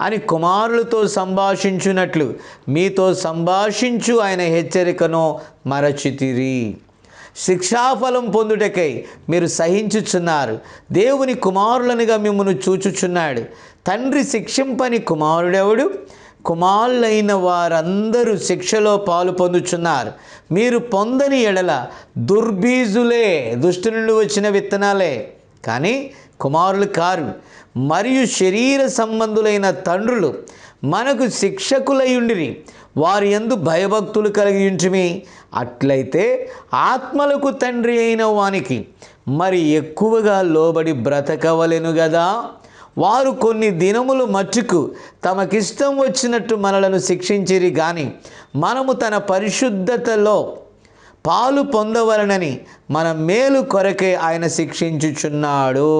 అని కుమారులతో సంభాషించున్నట్లు మీతో సంభాషించు ఆయన హెచ్చరికను మరచితిరి. శిక్షాఫలం పొందుటకై మీరు సహించుచున్నారు. దేవుని కుమారులనుగా మిమ్మల్ని చూచుచున్నాడు. తండ్రి శిక్షింపని కుమారుడెవడు? కుమారులైన వారందరూ శిక్షలో పాలు పొందుచున్నారు. మీరు పొందని ఎడల దుర్బీజులే, దుష్టు నుండి వచ్చిన విత్తనాలే, కానీ కుమారులు కారు. మరియు శరీర సంబంధులైన తండ్రులు మనకు శిక్షకులయుండిరి, వారి యందు భయభక్తులు కలిగి ఉంటిమి. అట్లయితే ఆత్మలకు తండ్రి అయిన వానికి మరి ఎక్కువగా లోబడి బ్రతకవలెను గదా. వారు కొన్ని దినములు మట్టుకు తమకిష్టం వచ్చినట్టు మనలను శిక్షించిరి గాని మనము తన పరిశుద్ధతలో పాలు పొందవలనని మన మేలు కొరకే ఆయన శిక్షించుచున్నాడు.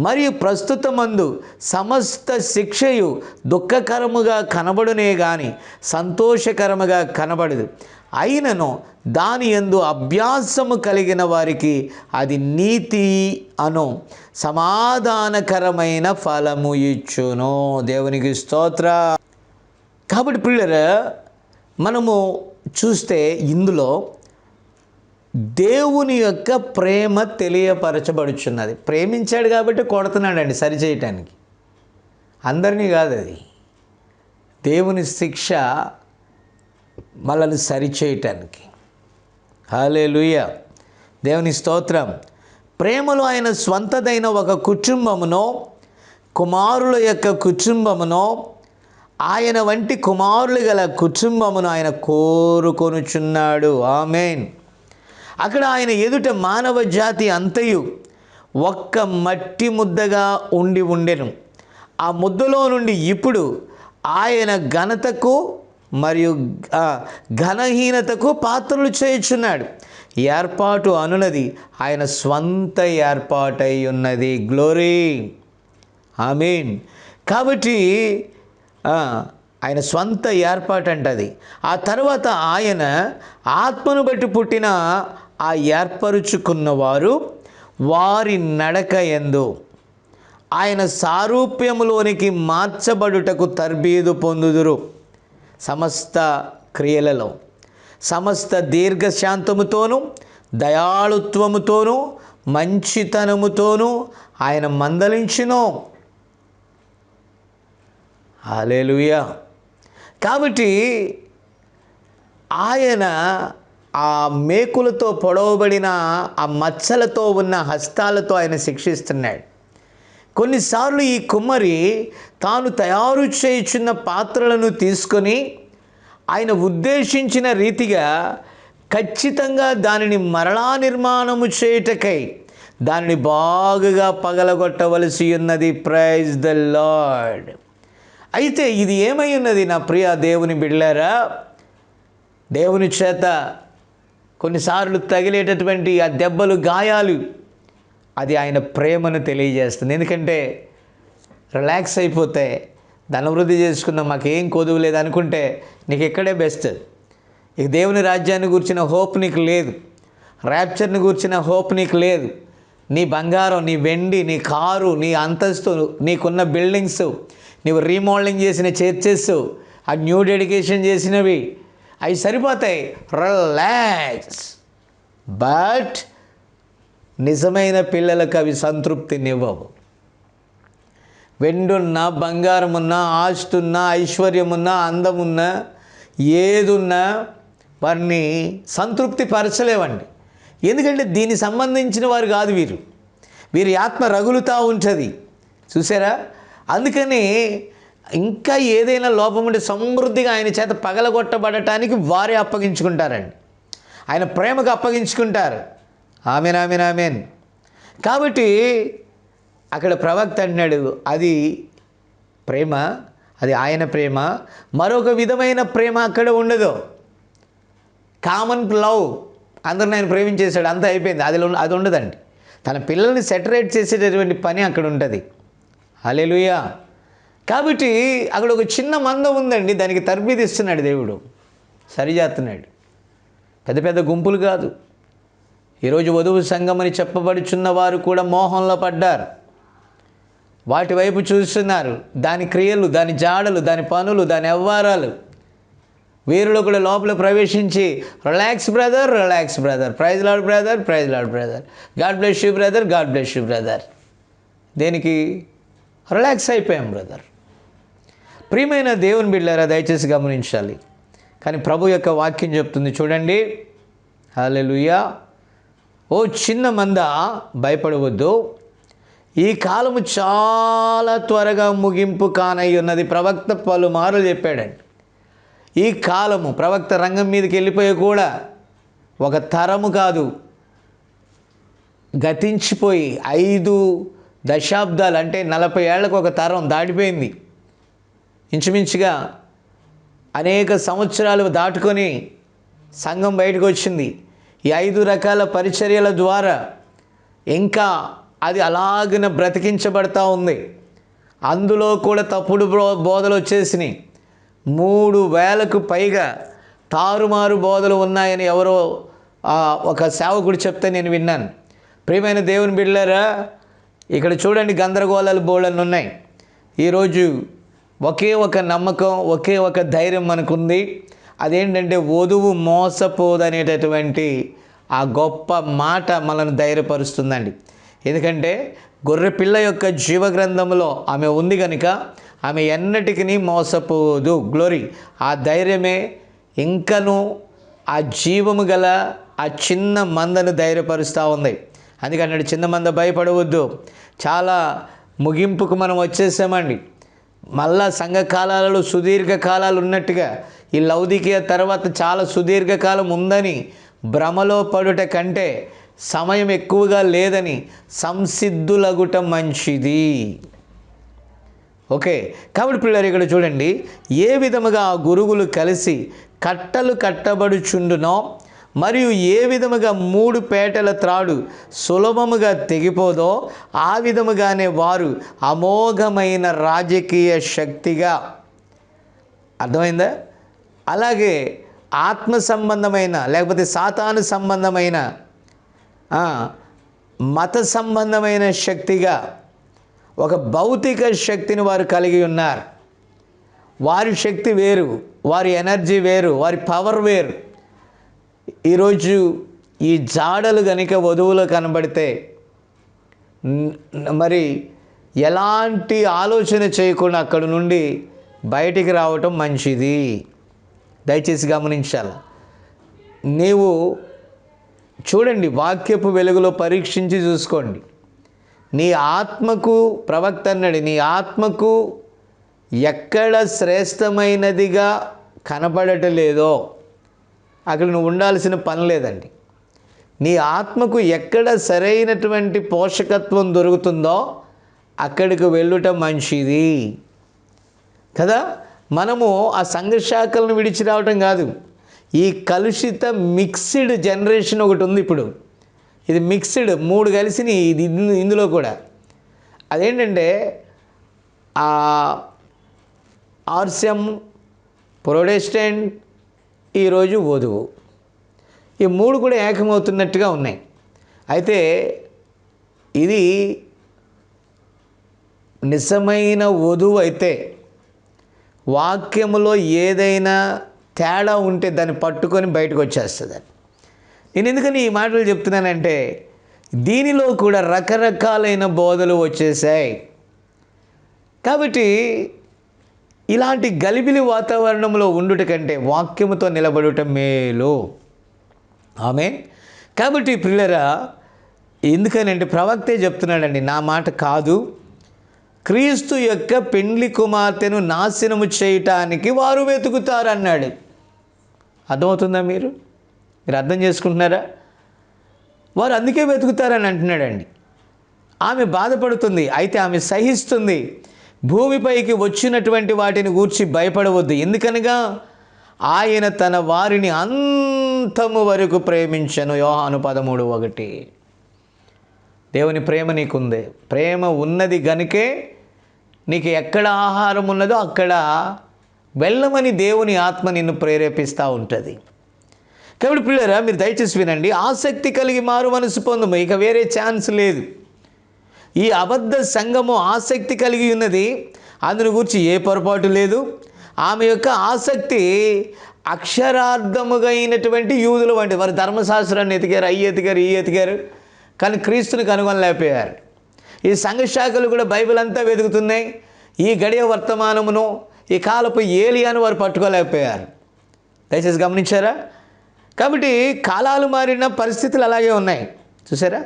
మరియు ప్రస్తుతమందు సమస్త శిక్షయు దుఃఖకరముగా కనబడునే గాని సంతోషకరముగా కనబడదు. అయినను దాని యందు అభ్యాసము కలిగిన వారికి అది నీతి అను సమాధానకరమైన ఫలము ఇచ్చును. దేవునికి స్తోత్ర. కాబట్టి పిల్లరా, మనము చూస్తే ఇందులో దేవుని యొక్క ప్రేమ తెలియపరచబడుచున్నది. ప్రేమించాడు కాబట్టి కొడుతున్నాడండి సరిచేయటానికి, అందరినీ కాదు. అది దేవుని శిక్ష మనల్ని సరిచేయటానికి. హల్లెలూయా, దేవుని స్తోత్రం. ప్రేమలో ఆయన స్వంతదైన ఒక కుటుంబమునో, కుమారుల యొక్క కుటుంబమునో, ఆయన వంటి కుమారులు గల కుటుంబమును ఆయన కోరుకొనుచున్నాడు. ఆమేన్. అక్కడ ఆయన ఎదుట మానవ జాతి అంతయు ఒక్క మట్టి ముద్దగా ఉండెను. ఆ ముద్దలో నుండి ఇప్పుడు ఆయన ఘనతకు మరియు ఘనహీనతకు పాత్రలు చేయుచున్నాడు. ఏర్పాటు అనున్నది ఆయన స్వంత ఏర్పాటై ఉన్నది. గ్లోరీ, ఆమేన్. కాబట్టి ఆయన స్వంత ఏర్పాటు అంటది. ఆ తర్వాత ఆయన ఆత్మను బట్టి పుట్టిన ఆ ఏర్పరుచుకున్నవారు వారి నడక యందు ఆయన సారూప్యములోనికి మార్చబడుటకు తర్బీదు పొందుదురు. సమస్త క్రియలలో సమస్త దీర్ఘశాంతముతోనూ దయాళుత్వముతోనూ మంచితనముతోనూ ఆయన మందలించును. హల్లెలూయా. కాబట్టి ఆయన ఆ మేకులతో పొడవబడిన ఆ మచ్చలతో ఉన్న హస్తాలతో ఆయన శిక్షిస్తున్నాడు. కొన్నిసార్లు ఈ కుమ్మరి తాను తయారు చేయుచున్న పాత్రలను తీసుకొని ఆయన ఉద్దేశించిన రీతిగా ఖచ్చితంగా దానిని మరలా నిర్మాణము చేయుటకై దానిని బాగుగా పగలగొట్టవలసి ఉన్నది. Praise the Lord. అయితే ఇది ఏమై ఉన్నది నా ప్రియ దేవుని బిడ్డలారా? దేవుని చేత కొన్నిసార్లు తగిలేటటువంటి ఆ దెబ్బలు, గాయాలు, అది ఆయన ప్రేమను తెలియజేస్తుంది. ఎందుకంటే రిలాక్స్ అయిపోతే ధనవృద్ధి చేసుకున్నాం, మాకేం కొదువు లేదు అనుకుంటే నీకు ఇక్కడే బెస్ట్. ఇక దేవుని రాజ్యాన్ని గురించిన హోప్ నీకు లేదు, ర్యాప్చర్ని గురించిన హోప్ నీకు లేదు. నీ బంగారం, నీ వెండి, నీ కారు, నీ అంతస్తు, నీకున్న బిల్డింగ్స్, నీవు రీమోడలింగ్ చేసిన చర్చెస్, ఆ న్యూ డెడికేషన్ చేసినవి, అవి సరిపోతాయి. రిలాక్స్. బట్ నిజమైన పిల్లలకు అవి సంతృప్తినివ్వవు. వెండున్నా, బంగారమున్నా, ఆస్తున్నా, ఐశ్వర్యమున్నా, అందమున్నా, ఏదున్నా వారిని సంతృప్తి పరచలేవండి. ఎందుకంటే దీనికి సంబంధించిన వారు కాదు వీరు. వీరి ఆత్మ రగులుతూ ఉంటుంది, చూసారా? అందుకని ఇంకా ఏదైనా లోపం ఉంటే సమృద్ధిగా ఆయన చేత పగలగొట్టబడటానికి వారే అప్పగించుకుంటారండి. ఆయన ప్రేమకు అప్పగించుకుంటారు. Amen, amen, amen. కాబట్టి అక్కడ ప్రవక్త అంటున్నాడు, అది ప్రేమ, అది ఆయన ప్రేమ. మరొక విధమైన ప్రేమ అక్కడ ఉండదు. కామన్ లవ్, అందరిని ఆయన ప్రేమించేశాడు, అంతా అయిపోయింది, అది ఉండదండి. తన పిల్లల్ని సెటరేట్ చేసేటటువంటి పని అక్కడ ఉంటుంది. హల్లెలూయా. కాబట్టి అక్కడ ఒక చిన్న మంద ఉందండి, దానికి తర్బీదు ఇస్తున్నాడు దేవుడు, సరిచేస్తున్నాడు. పెద్ద పెద్ద గుంపులు కాదు. ఈరోజు వధువు సంఘం అని చెప్పబడుచున్న వారు కూడా మోహంలో పడ్డారు. వాటి వైపు చూస్తున్నారు, దాని క్రియలు, దాని జాడలు, దాని పనులు, దాని వ్యవహారాలు. వీరిలో కూడా లోపల ప్రవేశించి relax brother, relax brother, praise Lord brother, praise Lord brother, God bless you brother, God bless you brother. దేనికి? రిలాక్స్ అయిపోయాం బ్రదర్. ప్రియమైన దేవుని బిడ్డలారా, దయచేసి గమనించాలి. కానీ ప్రభు యొక్క వాక్యం చెప్తుంది చూడండి. హల్లెలూయా. ఓ చిన్న మంద, భయపడవద్దు, ఈ కాలము చాలా త్వరగా ముగింపు కానై ఉన్నది. ప్రవక్త పలుమార్లు చెప్పాడండి. ఈ కాలము, ప్రవక్త రంగం మీదకి వెళ్ళిపోయి కూడా ఒక తరము కాదు, గతించిపోయి 5 దశాబ్దాలు, అంటే 40 ఏళ్లకు ఒక తరం దాటిపోయింది. ఇంచుమించుగా అనేక సంవత్సరాలు దాటుకొని సంఘం బయటకు వచ్చింది. ఈ 5 రకాల పరిచర్యల ద్వారా ఇంకా అది అలాగిన బ్రతికించబడతా ఉంది. అందులో కూడా తప్పుడు బోధలు వచ్చేసినాయి. 3000కు పైగా తారుమారు బోధలు ఉన్నాయని ఎవరో ఒక సేవకుడు చెప్తే నేను విన్నాను. ప్రియమైన దేవుని బిడ్డలారా, ఇక్కడ చూడండి, గందరగోళాలు బోళన్ని ఉన్నాయి. ఈరోజు ఒకే ఒక నమ్మకం, ఒకే ఒక ధైర్యం మనకుంది. అదేంటంటే వధువు మోసపోదనేటటువంటి ఆ గొప్ప మాట మనల్ని ధైర్యపరుస్తుందండి. ఎందుకంటే గొర్రె పిల్ల యొక్క జీవగ్రంథంలో ఆమె ఉంది కనుక ఆమె ఎన్నటికీ మోసపోదు. గ్లోరీ. ఆ ధైర్యమే ఇంకను ఆ జీవము గల ఆ చిన్న మందను ధైర్యపరుస్తూ ఉంది. అందుకన్నాడు, చిన్న మంద భయపడవద్దు. చాలా ముగింపుకు మనం వచ్చేసామండి. మళ్ళా సంఘకాలాలలో సుదీర్ఘ కాలాలు ఉన్నట్టుగా ఈ లౌదికీయ తర్వాత చాలా సుదీర్ఘకాలం ఉందని భ్రమలో పడుట కంటే సమయం ఎక్కువగా లేదని సంసిద్ధులగుట మంచిది. ఓకే. కాబట్టి పిల్లలు ఇక్కడ చూడండి, ఏ విధముగా ఆ గురుగులు కలిసి కట్టలు కట్టబడుచుండునో, మరియు ఏ విధముగా 3 పేటల త్రాడు సులభముగా తెగిపోదో, ఆ విధముగానే వారు అమోఘమైన రాజకీయ శక్తిగా. అర్థమైందా? అలాగే ఆత్మ సంబంధమైన, లేకపోతే సాతాను సంబంధమైన, మత సంబంధమైన శక్తిగా, ఒక భౌతిక శక్తిని వారు కలిగి ఉన్నారు. వారి శక్తి వేరు, వారి ఎనర్జీ వేరు, వారి పవర్ వేరు. ఈరోజు ఈ జాడలు కనుక వధువులో కనబడితే మరి ఎలాంటి ఆలోచన చేయకుండా అక్కడి నుండి బయటికి రావటం మంచిది. దయచేసి గమనించాలి. నీవు చూడండి, వాక్యపు వెలుగులో పరీక్షించి చూసుకోండి. నీ ఆత్మకు, ప్రవక్త అన్నాడు, నీ ఆత్మకు ఎక్కడ శ్రేష్టమైనదిగా కనపడటలేదో అక్కడ నువ్వు ఉండాల్సిన పని లేదండి. నీ ఆత్మకు ఎక్కడ సరైనటువంటి పోషకత్వం దొరుకుతుందో అక్కడికి వెళ్ళుట మంచిది కదా. మనము ఆ సంఘశాఖలను విడిచి రావటం కాదు. ఈ కలుషిత మిక్స్డ్ జనరేషన్ ఒకటి ఉంది ఇప్పుడు. ఇది మిక్స్డ్, 3 కలిసినాయి ఇది ఇందులో కూడా. అదేంటంటే ఆర్సియం, ప్రొటెస్టెంట్, ఈరోజు వధువు, ఈ 3 కూడా ఏకమవుతున్నట్టుగా ఉన్నాయి. అయితే ఇది నిజమైన వధువు అయితే వాక్యములో ఏదైనా తేడా ఉంటే దాన్ని పట్టుకొని బయటకు వచ్చేస్తుంది. నేను ఎందుకని ఈ మాటలు చెప్తున్నానంటే దీనిలో కూడా రకరకాలైన బోధలు వచ్చేసాయి. కాబట్టి ఇలాంటి గలిబిలి వాతావరణంలో ఉండుట కంటే వాక్యముతో నిలబడుట మేలు. ఆమేన్. కాబట్టి ప్రియులారా, ఎందుకనంటే ప్రవక్తే చెప్తున్నాడండి, నా మాట కాదు, క్రీస్తు యొక్క పెండ్లి కుమార్తెను నాశనము చేయటానికి వారు వెతుకుతారు అన్నాడు. అర్థమవుతుందా? మీరు అర్థం చేసుకుంటున్నారా? వారు అందుకే వెతుకుతారని అంటున్నాడండి. ఆమె బాధపడుతుంది, అయితే ఆమె సహిస్తుంది. భూమిపైకి వచ్చినటువంటి వాటిని గూర్చి భయపడవద్దు. ఎందుకనగా ఆయన తన వారిని అంతము వరకు ప్రేమించెను. యోహాను 13:1. దేవుని ప్రేమ నీకుంది. ప్రేమ ఉన్నది గనుకే నీకు ఎక్కడ ఆహారం ఉన్నదో అక్కడ వెళ్ళమని దేవుని ఆత్మ నిన్ను ప్రేరేపిస్తూ ఉంటుంది. కాబట్టి పిల్లరా, మీరు దయచేసి వినండి. ఆసక్తి కలిగి మారు మనసు పొందుము, ఇక వేరే ఛాన్స్ లేదు. ఈ అబద్ధ సంఘము ఆసక్తి కలిగి ఉన్నది, అందుని గురించి ఏ పొరపాటు లేదు. ఆమె యొక్క ఆసక్తి అక్షరార్థముగా అయినటువంటి యూదుల వంటి వారు ధర్మశాస్త్రాన్ని ఎతికారు, అయ్యి ఎతికారు, ఈ ఎతికారు, కానీ క్రీస్తుని కనుగొనలేకపోయారు. ఈ సంఘ శాఖలు కూడా బైబిల్ అంతా వెతుకుతున్నాయి. ఈ గడియ వర్తమానమును, ఈ కాలపు ఏలియాను వారు పట్టుకోలేకపోయారు. దయచేసి గమనించారా? కాబట్టి కాలాలు మారిన పరిస్థితులు అలాగే ఉన్నాయి, చూసారా?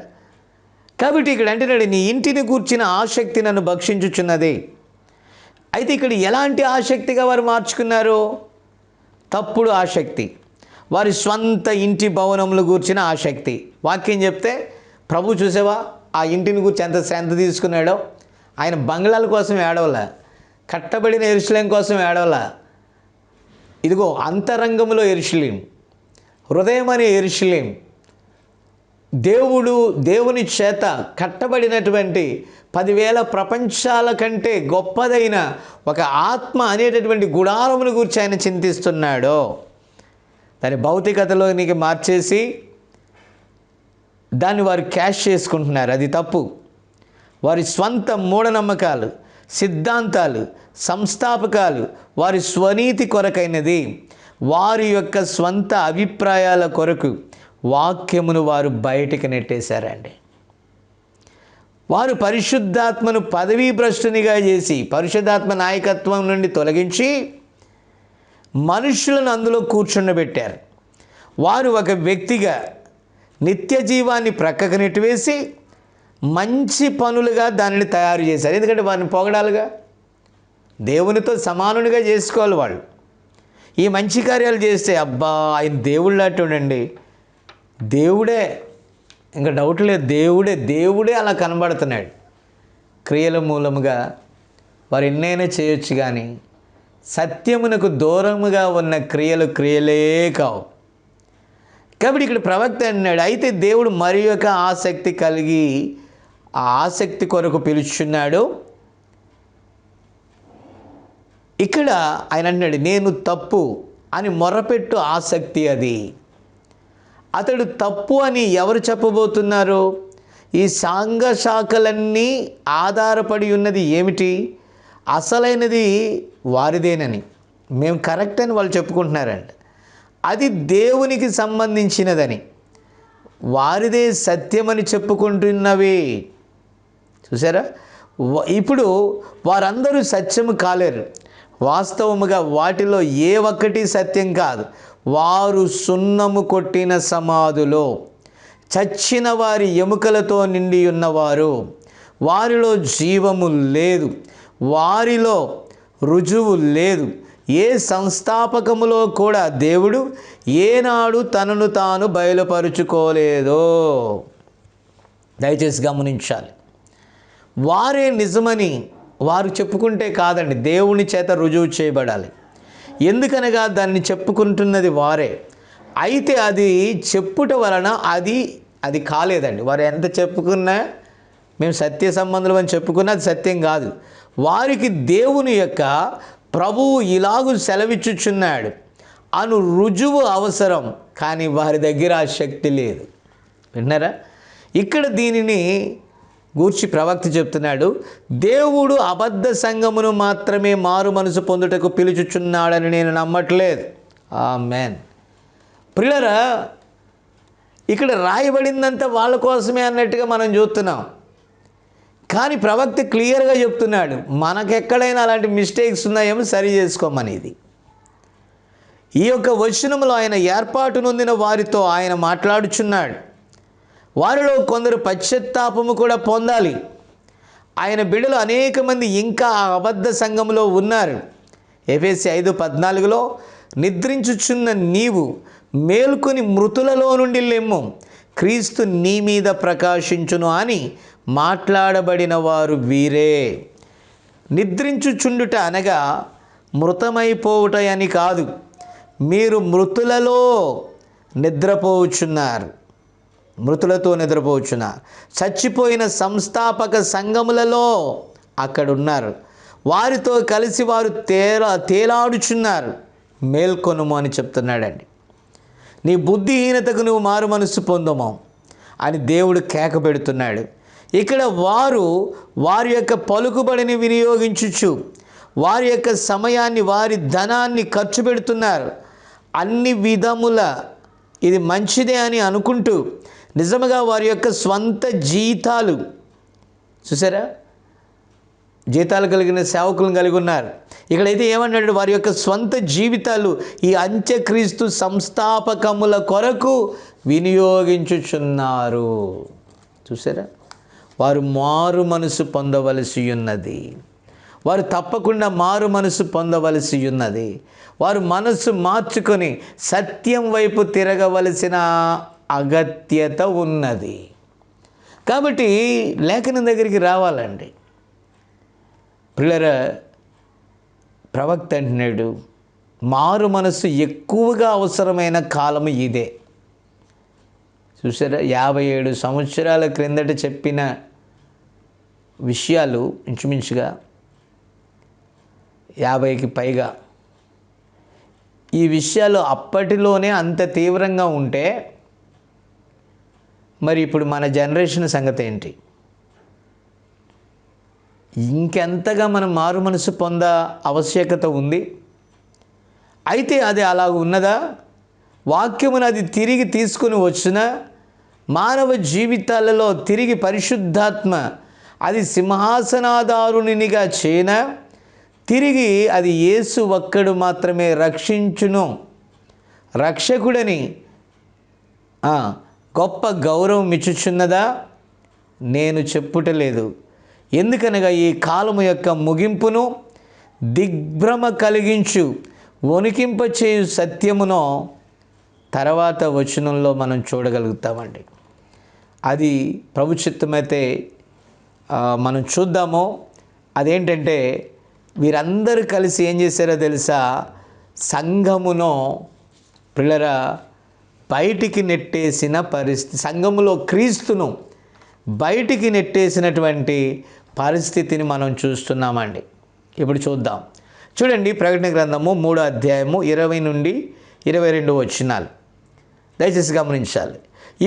కాబట్టి ఇక్కడ అంటున్నాడు, నీ ఇంటిని కూర్చిన ఆసక్తి నన్ను భక్షించుచున్నది. అయితే ఇక్కడ ఎలాంటి ఆసక్తిగా వారు మార్చుకున్నారు? తప్పుడు ఆసక్తి, వారి స్వంత ఇంటి భవనములు కూర్చిన ఆసక్తి. వాక్యం చెప్తే ప్రభు చూసావా ఆ ఇంటిని గురించి ఎంత శ్రద్ధ తీసుకున్నాడో. ఆయన బంగ్లాల కోసం ఏడవలా, కట్టబడిన యెరూషలేం కోసం ఏడవలా. ఇదిగో అంతరంగంలో యెరూషలేం, హృదయం అనే యెరూషలేం, దేవుని చేత కట్టబడినటువంటి 10,000 ప్రపంచాల కంటే గొప్పదైన ఒక ఆత్మ అనేటటువంటి గుడారమును గురించి ఆయన చింతిస్తున్నాడు. దాని భౌతికతలోనికి మార్చేసి దాన్ని వారు క్యాష్ చేసుకుంటున్నారు. అది తప్పు. వారి స్వంత మూఢనమ్మకాలు, సిద్ధాంతాలు, సంస్థాపకాలు, వారి స్వనీతి కొరకైనది, వారి యొక్క స్వంత అభిప్రాయాల కొరకు వాక్యమును వారు బయటికి నెట్టేశారండి. వారు పరిశుద్ధాత్మను పదవీ భ్రష్టునిగా చేసి, పరిశుద్ధాత్మ నాయకత్వం నుండి తొలగించి మనుషులను అందులో కూర్చుండబెట్టారు. వారు ఒక వ్యక్తిగా నిత్య జీవాన్ని ప్రక్కకు నెట్టివేసి మంచి పనులుగా దానిని తయారు చేశారు. ఎందుకంటే వారిని పొగడాలుగా, దేవునితో సమానునిగా చేసుకోవాలి వాళ్ళు. ఈ మంచి కార్యాలు చేస్తే అబ్బా ఆయన దేవుళ్ళట్టుండండి, దేవుడే, ఇంకా డౌట్ లేదు, దేవుడే అలా కనబడుతున్నాడు. క్రియల మూలముగా వారు ఎన్నైనా చేయొచ్చు, కానీ సత్యమునకు దూరముగా ఉన్న క్రియలే కావు. కాబట్టి ఇక్కడ ప్రవక్త అన్నాడు, అయితే దేవుడు మరి యొక్క ఆసక్తి కలిగి ఆ ఆసక్తి కొరకు పిలుచున్నాడు. ఇక్కడ ఆయన అన్నాడు, నేను తప్పు అని మొరపెట్టు ఆసక్తి అది. అతడు తప్పు అని ఎవరు చెప్పబోతున్నారు? ఈ సంఘ శాఖలన్నీ ఆధారపడి ఉన్నది ఏమిటి? అసలైనది వారిదేనని, మేము కరెక్ట్ అని వాళ్ళు చెప్పుకుంటున్నారంట. అది దేవునికి సంబంధించినదని, వారిదే సత్యమని చెప్పుకుంటున్నవి. చూసారా? ఇప్పుడు వారందరూ సత్యము కాలేరు. వాస్తవముగా వాటిలో ఏ ఒక్కటి సత్యం కాదు. వారు సున్నము కొట్టిన సమాధులో చచ్చిన వారి ఎముకలతో నిండి ఉన్నవారు, వారిలో జీవము లేదు, వారిలో రుజువు లేదు. ఏ సంస్థాపకములో కూడా దేవుడు ఏనాడు తనను తాను బయలుపరుచుకోలేదో. దయచేసి గమనించాలి. వారే నిజమని వారు చెప్పుకుంటే కాదండి, దేవుని చేత రుజువు చేయబడాలి. ఎందుకనగా దాన్ని చెప్పుకుంటున్నది వారే. అయితే అది చెప్పుట వలన అది కాలేదండి. వారు ఎంత చెప్పుకున్నా, మేము సత్య సంబంధులు అని చెప్పుకున్నా అది సత్యం కాదు. వారికి దేవుని యొక్క ప్రభువు ఇలాగూ సెలవిచ్చుచున్నాడు అను రుజువు అవసరం, కానీ వారి దగ్గర ఆ శక్తి లేదు. విన్నారా? ఇక్కడ దీనిని గూర్చి ప్రవక్త చెప్తున్నాడు, దేవుడు అబద్ధ సంఘమును మాత్రమే మారు మనసు పొందుటకు పిలుచుచున్నాడని నేను నమ్మట్లేదు. ఆమేన్. ప్రియులారా, ఇక్కడ రాయబడిందంతా వాళ్ళ కోసమే అన్నట్టుగా మనం చూస్తున్నాం. కానీ ప్రవక్త క్లియర్గా చెప్తున్నాడు, మనకెక్కడైనా అలాంటి మిస్టేక్స్ ఉన్నాయేమో సరి చేసుకోమనేది. ఈ యొక్క వచనంలో ఆయన ఏర్పాటు నొందిన వారితో ఆయన మాట్లాడుచున్నాడు. వారిలో కొందరు పశ్చాత్తాపము కూడా పొందాలి. ఆయన బిడ్డలు అనేక మంది ఇంకా ఆ అబద్ధ సంఘంలో ఉన్నారు. ఎఫెసీ 5:14లో నిద్రించుచున్న నీవు మేల్కొని మృతులలో నుండి లెమ్ము, క్రీస్తు నీ మీద ప్రకాశించును అని మాట్లాడబడిన వారు వీరే. నిద్రించుచుండుట అనగా మృతమైపోవుట అని కాదు, మీరు మృతులలో నిద్రపోవుచున్నారు, మృతులతో నిద్రపోవచ్చున్నారు. చచ్చిపోయిన సంస్థాపక సంఘములలో అక్కడున్నారు, వారితో కలిసి వారు తేలాడుచున్నారు, మేల్కొనుము అని చెప్తున్నాడండి. నీ బుద్ధిహీనతకు నువ్వు మారు మనస్సు పొందము అని దేవుడు కేక పెడుతున్నాడు. ఇక్కడ వారి యొక్క పలుకుబడిని వినియోగించుచు వారి యొక్క సమయాన్ని, వారి ధనాన్ని ఖర్చు పెడుతున్నారు. అన్ని విధముల ఇది మంచిదే అని అనుకుంటూ నిజముగా వారి యొక్క స్వంత జీతాలు, చూసారా, జీతాలు కలిగిన సేవకులను కలిగి ఉన్నారు. ఇక్కడైతే ఏమన్నాడు, వారి యొక్క స్వంత జీవితాలు ఈ అంత్యక్రీస్తు సంస్థాపకముల కొరకు వినియోగించుచున్నారు. చూసారా, వారు మారు మనసు పొందవలసి ఉన్నది, వారు తప్పకుండా మారు మనసు పొందవలసి ఉన్నది. వారు మనసు మార్చుకొని సత్యం వైపు తిరగవలసిన అగత్యత ఉన్నది. కాబట్టి లేఖనం దగ్గరికి రావాలండి. ప్రియులారా, ప్రవక్త అంటున్నాడు, మారు మనసు ఎక్కువగా అవసరమైన కాలము ఇదే. చూసారా, 57 సంవత్సరాల క్రిందట చెప్పిన విషయాలు ఇంచుమించుగా 50కి పైగా. ఈ విషయాలు అప్పటిలోనే అంత తీవ్రంగా ఉంటే మరి ఇప్పుడు మన జనరేషన్ సంగతి ఏంటి? ఇంకెంతగా మనం మారు మనసు పొంద ఆవశ్యకత ఉంది. అయితే అది అలా ఉన్నదా? వాక్యమును అది తిరిగి తీసుకుని వచ్చిన మానవ జీవితాలలో తిరిగి పరిశుద్ధాత్మ అది సింహాసనాధారునిగా చేయన తిరిగి అది యేసు ఒక్కడు మాత్రమే రక్షించును, రక్షకుడని గొప్ప గౌరవం ఇచ్చుచున్నదా? నేను చెప్పుటలేదు. ఎందుకనగా ఈ కాలము యొక్క ముగింపును దిగ్భ్రమ కలిగించు వణికింపచేయు సత్యమును తర్వాత వచనంలో మనం చూడగలుగుతామండి. అది ప్రభు చిత్తమైతే మనం చూద్దాము. అదేంటంటే, వీరందరూ కలిసి ఏం చేశారో తెలుసా? సంఘమును ప్రియులారా బయటికి నెట్టేసిన పరిస్థితి, సంఘములో క్రీస్తును బయటికి నెట్టేసినటువంటి పరిస్థితిని మనం చూస్తున్నామండి. ఇప్పుడు చూద్దాం. చూడండి, ప్రకటన గ్రంథము 3వ అధ్యాయము 20 నుండి 22 వచనాలు దయచేసి గమనించాలి.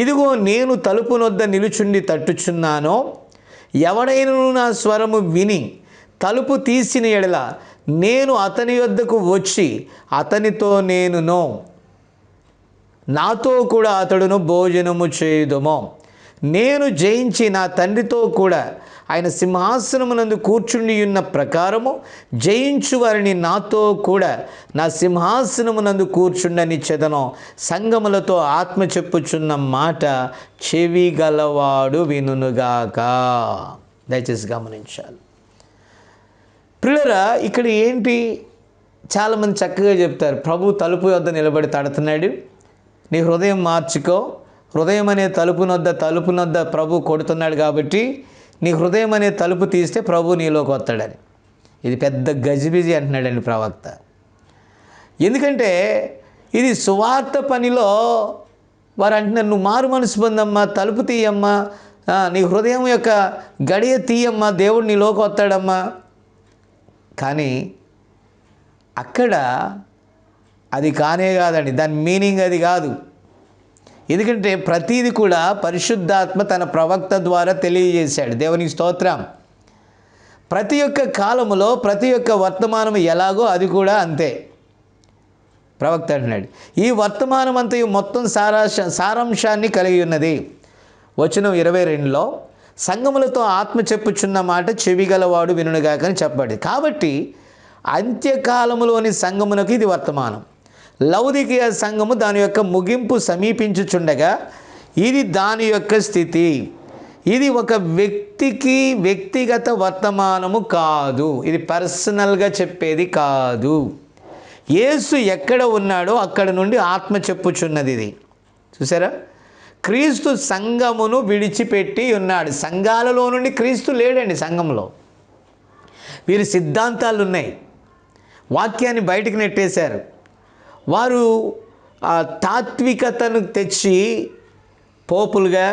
ఇదిగో నేను తలుపు నొద్ద నిలుచుండి తట్టుచున్నానో, ఎవడైనను నా స్వరము విని తలుపు తీసిన ఎడల నేను అతని యొద్దకు వచ్చి అతనితో నేనును, నాతో కూడా అతడును భోజనము చేయుదుము. నేను జయించి నా తండ్రితో కూడా ఆయన సింహాసనమునందు కూర్చుండి ఉన్న ప్రకారము జయించు వారిని నాతో కూడా నా సింహాసనమునందు కూర్చుండనిచ్చెదను. సంగములతో ఆత్మ చెప్పుచున్న మాట చెవి గలవాడు వినుగాక. దయచేసి గమనించాలి. ప్రియులారా, ఇక్కడ ఏంటి? చాలామంది చక్కగా చెప్తారు, ప్రభు తలుపు వద్ద నిలబడి తడుతున్నాడు, నీ హృదయం మార్చుకో, హృదయం అనే తలుపు నొద్ద ప్రభు కొడుతున్నాడు కాబట్టి నీ హృదయం అనే తలుపు తీస్తే ప్రభు నీలోకి వస్తాడని. ఇది పెద్ద గజిబిజి అంటున్నాడండి ప్రవక్త. ఎందుకంటే ఇది సువార్త పనిలో వారు అంటున్నారు, నువ్వు మారు మనసు పొందమ్మా, తలుపు తీయమ్మా, నీ హృదయం యొక్క గడియ తీయమ్మా, దేవుడు నీలోకి వస్తాడమ్మా. కానీ అక్కడ అది కానే కాదండి, దాని మీనింగ్ అది కాదు. ఎందుకంటే ప్రతీది కూడా పరిశుద్ధాత్మ తన ప్రవక్త ద్వారా తెలియజేశాడు. దేవునికి స్తోత్రం. ప్రతి ఒక్క కాలములో ప్రతి ఒక్క వర్తమానం ఎలాగో అది కూడా అంతే. ప్రవక్త అంటున్నాడు, ఈ వర్తమానం అంతయు మొత్తం సారాంశాన్ని కలిగి ఉన్నది. వచనం 22లో సంగములతో ఆత్మ చెప్పుచున్న మాట చెవిగలవాడు వినుగాక అని చెప్పబడింది. కాబట్టి అంత్యకాలములోని సంఘమునకు ఇది వర్తమానం. లౌదికీయ సంఘము దాని యొక్క ముగింపు సమీపించుచుండగా ఇది దాని యొక్క స్థితి. ఇది ఒక వ్యక్తికి వ్యక్తిగత వర్తమానము కాదు, ఇది పర్సనల్గా చెప్పేది కాదు. యేసు ఎక్కడ ఉన్నాడో అక్కడ నుండి ఆత్మ చెప్పుచున్నది ఇది. చూసారా, క్రీస్తు సంఘమును విడిచిపెట్టి ఉన్నాడు. సంఘాలలో నుండి క్రీస్తు లేడండి సంఘంలో. వీరి సిద్ధాంతాలు ఉన్నాయి, వాక్యాన్ని బయటికి నెట్టేశారు. వారు తాత్వికతను తెచ్చి పోపులుగా,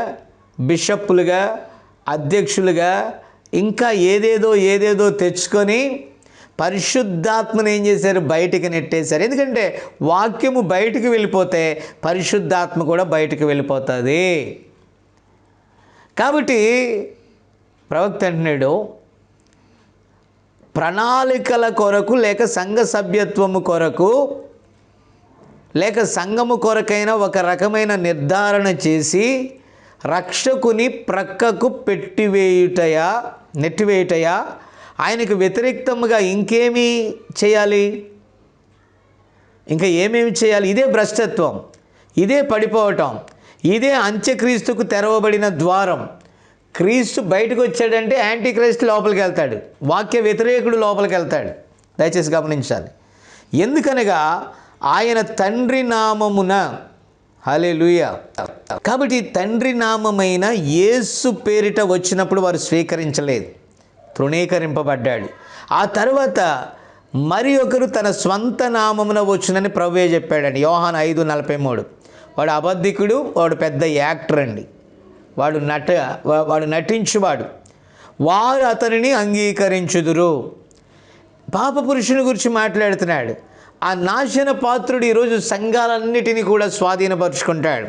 బిషప్పులుగా, అధ్యక్షులుగా ఇంకా ఏదేదో తెచ్చుకొని పరిశుద్ధాత్మను ఏం చేశారు? బయటికి నెట్టేశారు. ఎందుకంటే వాక్యము బయటికి వెళ్ళిపోతే పరిశుద్ధాత్మ కూడా బయటికి వెళ్ళిపోతుంది. కాబట్టి ప్రవక్త అంటున్నాడు, ప్రణాళికల కొరకు లేక సంఘ సభ్యత్వము కొరకు లేక సంఘము కొరకైన ఒక రకమైన నిర్ధారణ చేసి రక్షకుని ప్రక్కకు నెట్టివేయుటయా ఆయనకు వ్యతిరేక్తముగా ఇంకేమీ చేయాలి? ఇంకా ఏమేమి చేయాలి? ఇదే భ్రష్టత్వం, ఇదే పడిపోవటం, ఇదే అంత్యక్రీస్తుకు తెరవబడిన ద్వారం. క్రీస్తు బయటకు వచ్చాడంటే యాంటీ క్రైస్ట్ లోపలికి వెళ్తాడు, వాక్య వ్యతిరేకుడు లోపలికి వెళ్తాడు. దయచేసి గమనించాలి. ఎందుకనగా ఆయన తండ్రి నామమున, హల్లెలూయా. కాబట్టి తండ్రి నామమైన యేసు పేరిట వచ్చినప్పుడు వారు స్వీకరించలేదు, తృణీకరింపబడ్డాడు. ఆ తర్వాత మరి ఒకరు తన స్వంత నామమున వచ్చునని ప్రభువే చెప్పాడండి. యోహాను 5:43. వాడు అబద్ధికుడు, వాడు పెద్ద యాక్టర్ అండి, వాడు నటించువాడు. వారు అతనిని అంగీకరించుదురు. పాప పురుషుని గురించి మాట్లాడుతున్నాడు. ఆ నాశన పాత్రుడు ఈరోజు సంఘాలన్నిటినీ కూడా స్వాధీనపరుచుకుంటాడు.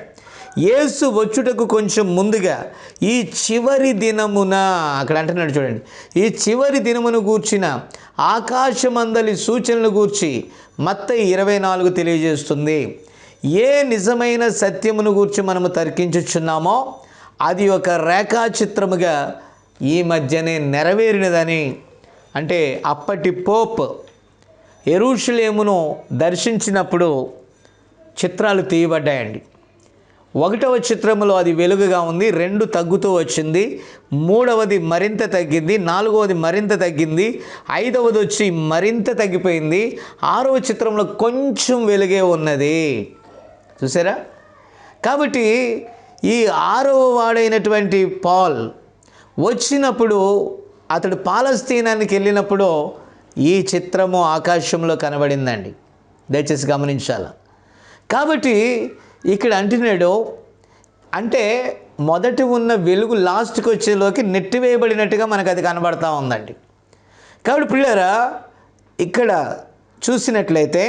యేసు వచ్చుటకు కొంచెం ముందుగా ఈ చివరి దినమున, అక్కడ అంటున్నాడు చూడండి, ఈ చివరి దినమును గూర్చిన ఆకాశమందలి సూచనలు గూర్చి మత్తయి 24 తెలియజేస్తుంది. ఏ నిజమైన సత్యమును గూర్చి మనము తర్కించుచున్నామో అది ఒక రేఖాచిత్రముగా ఈ మధ్యనే నెరవేరినదని, అంటే అప్పటి పోప్ యెరూషలేమును దర్శించినప్పుడు చిత్రాలు తీయబడ్డాయండి. 1వ చిత్రములో అది వెలుగుగా ఉంది, 2 తగ్గుతూ వచ్చింది, 3వది మరింత తగ్గింది, 4వది మరింత తగ్గింది, 5వది వచ్చి మరింత తగ్గిపోయింది, 6వ చిత్రంలో కొంచెం వెలుగే ఉన్నది. చూసారా? కాబట్టి ఈ 6వ వాడైనటువంటి పాల్ వచ్చినప్పుడు, అతడు పాలస్తీనానికి వెళ్ళినప్పుడు ఈ చిత్రము ఆకాశంలో కనబడిందండి. దయచేసి గమనించాలి. కాబట్టి ఇక్కడ అంటున్నాడు, అంటే మొదటి ఉన్న వెలుగు లాస్ట్కి వచ్చేలోకి నెట్టివేయబడినట్టుగా మనకు అది కనబడతా ఉందండి. కాబట్టి పిల్లరా, ఇక్కడ చూసినట్లయితే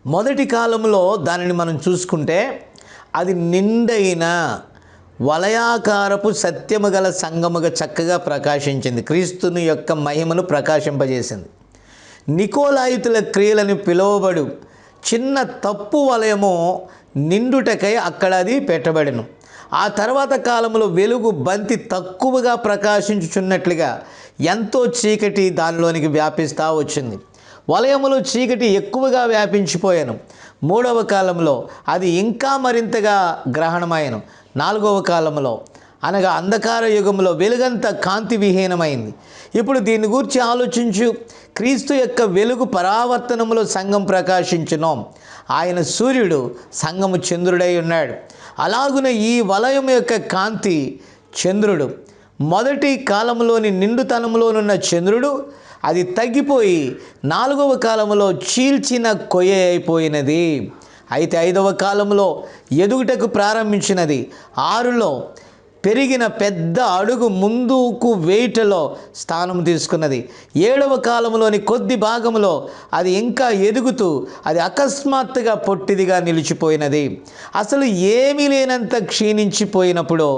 మొదటి కాలంలో దానిని మనం చూసుకుంటే అది నిండైన వలయాకారపు సత్యము గల సంఘముగా చక్కగా ప్రకాశించింది, క్రీస్తుని యొక్క మహిమను ప్రకాశింపజేసింది. నికోలాయితుల క్రియలని పిలువబడు చిన్న తప్పు వలయము నిండుటకై అక్కడ అది పెట్టబడెను. ఆ తర్వాత కాలంలో వెలుగు బంతి తక్కువగా ప్రకాశించుచున్నట్లుగా ఎంతో చీకటి దానిలోనికి వ్యాపిస్తూ వచ్చింది. వలయములో చీకటి ఎక్కువగా వ్యాపించిపోయాను. 3వ కాలంలో అది ఇంకా మరింతగా గ్రహణమైనను. 4వ కాలంలో అనగా అంధకార యుగంలో వెలుగంతా కాంతి విహీనమైంది. ఇప్పుడు దీని గురించి ఆలోచించు. క్రీస్తు యొక్క వెలుగు పరావర్తనములో సంఘం ప్రకాశించును. ఆయన సూర్యుడు, సంఘము చంద్రుడై ఉన్నాడు. అలాగున ఈ వలయం యొక్క కాంతి చంద్రుడు. మొదటి కాలంలోని నిండుతనంలోనున్న చంద్రుడు అది తగ్గిపోయి 4వ కాలంలో చీల్చిన కొయ్య అయిపోయినది. అయితే 5వ కాలంలో ఎదుగుటకు ప్రారంభించినది. 6లో పెరిగిన పెద్ద అడుగు ముందుకు వేయుటలో స్థానం తీసుకున్నది. 7వ కాలంలోని కొద్ది భాగంలో అది ఇంకా ఎదుగుతూ అది అకస్మాత్తుగా పొట్టిదిగా నిలిచిపోయినది. అసలు ఏమీ లేనంత క్షీణించిపోయినప్పుడు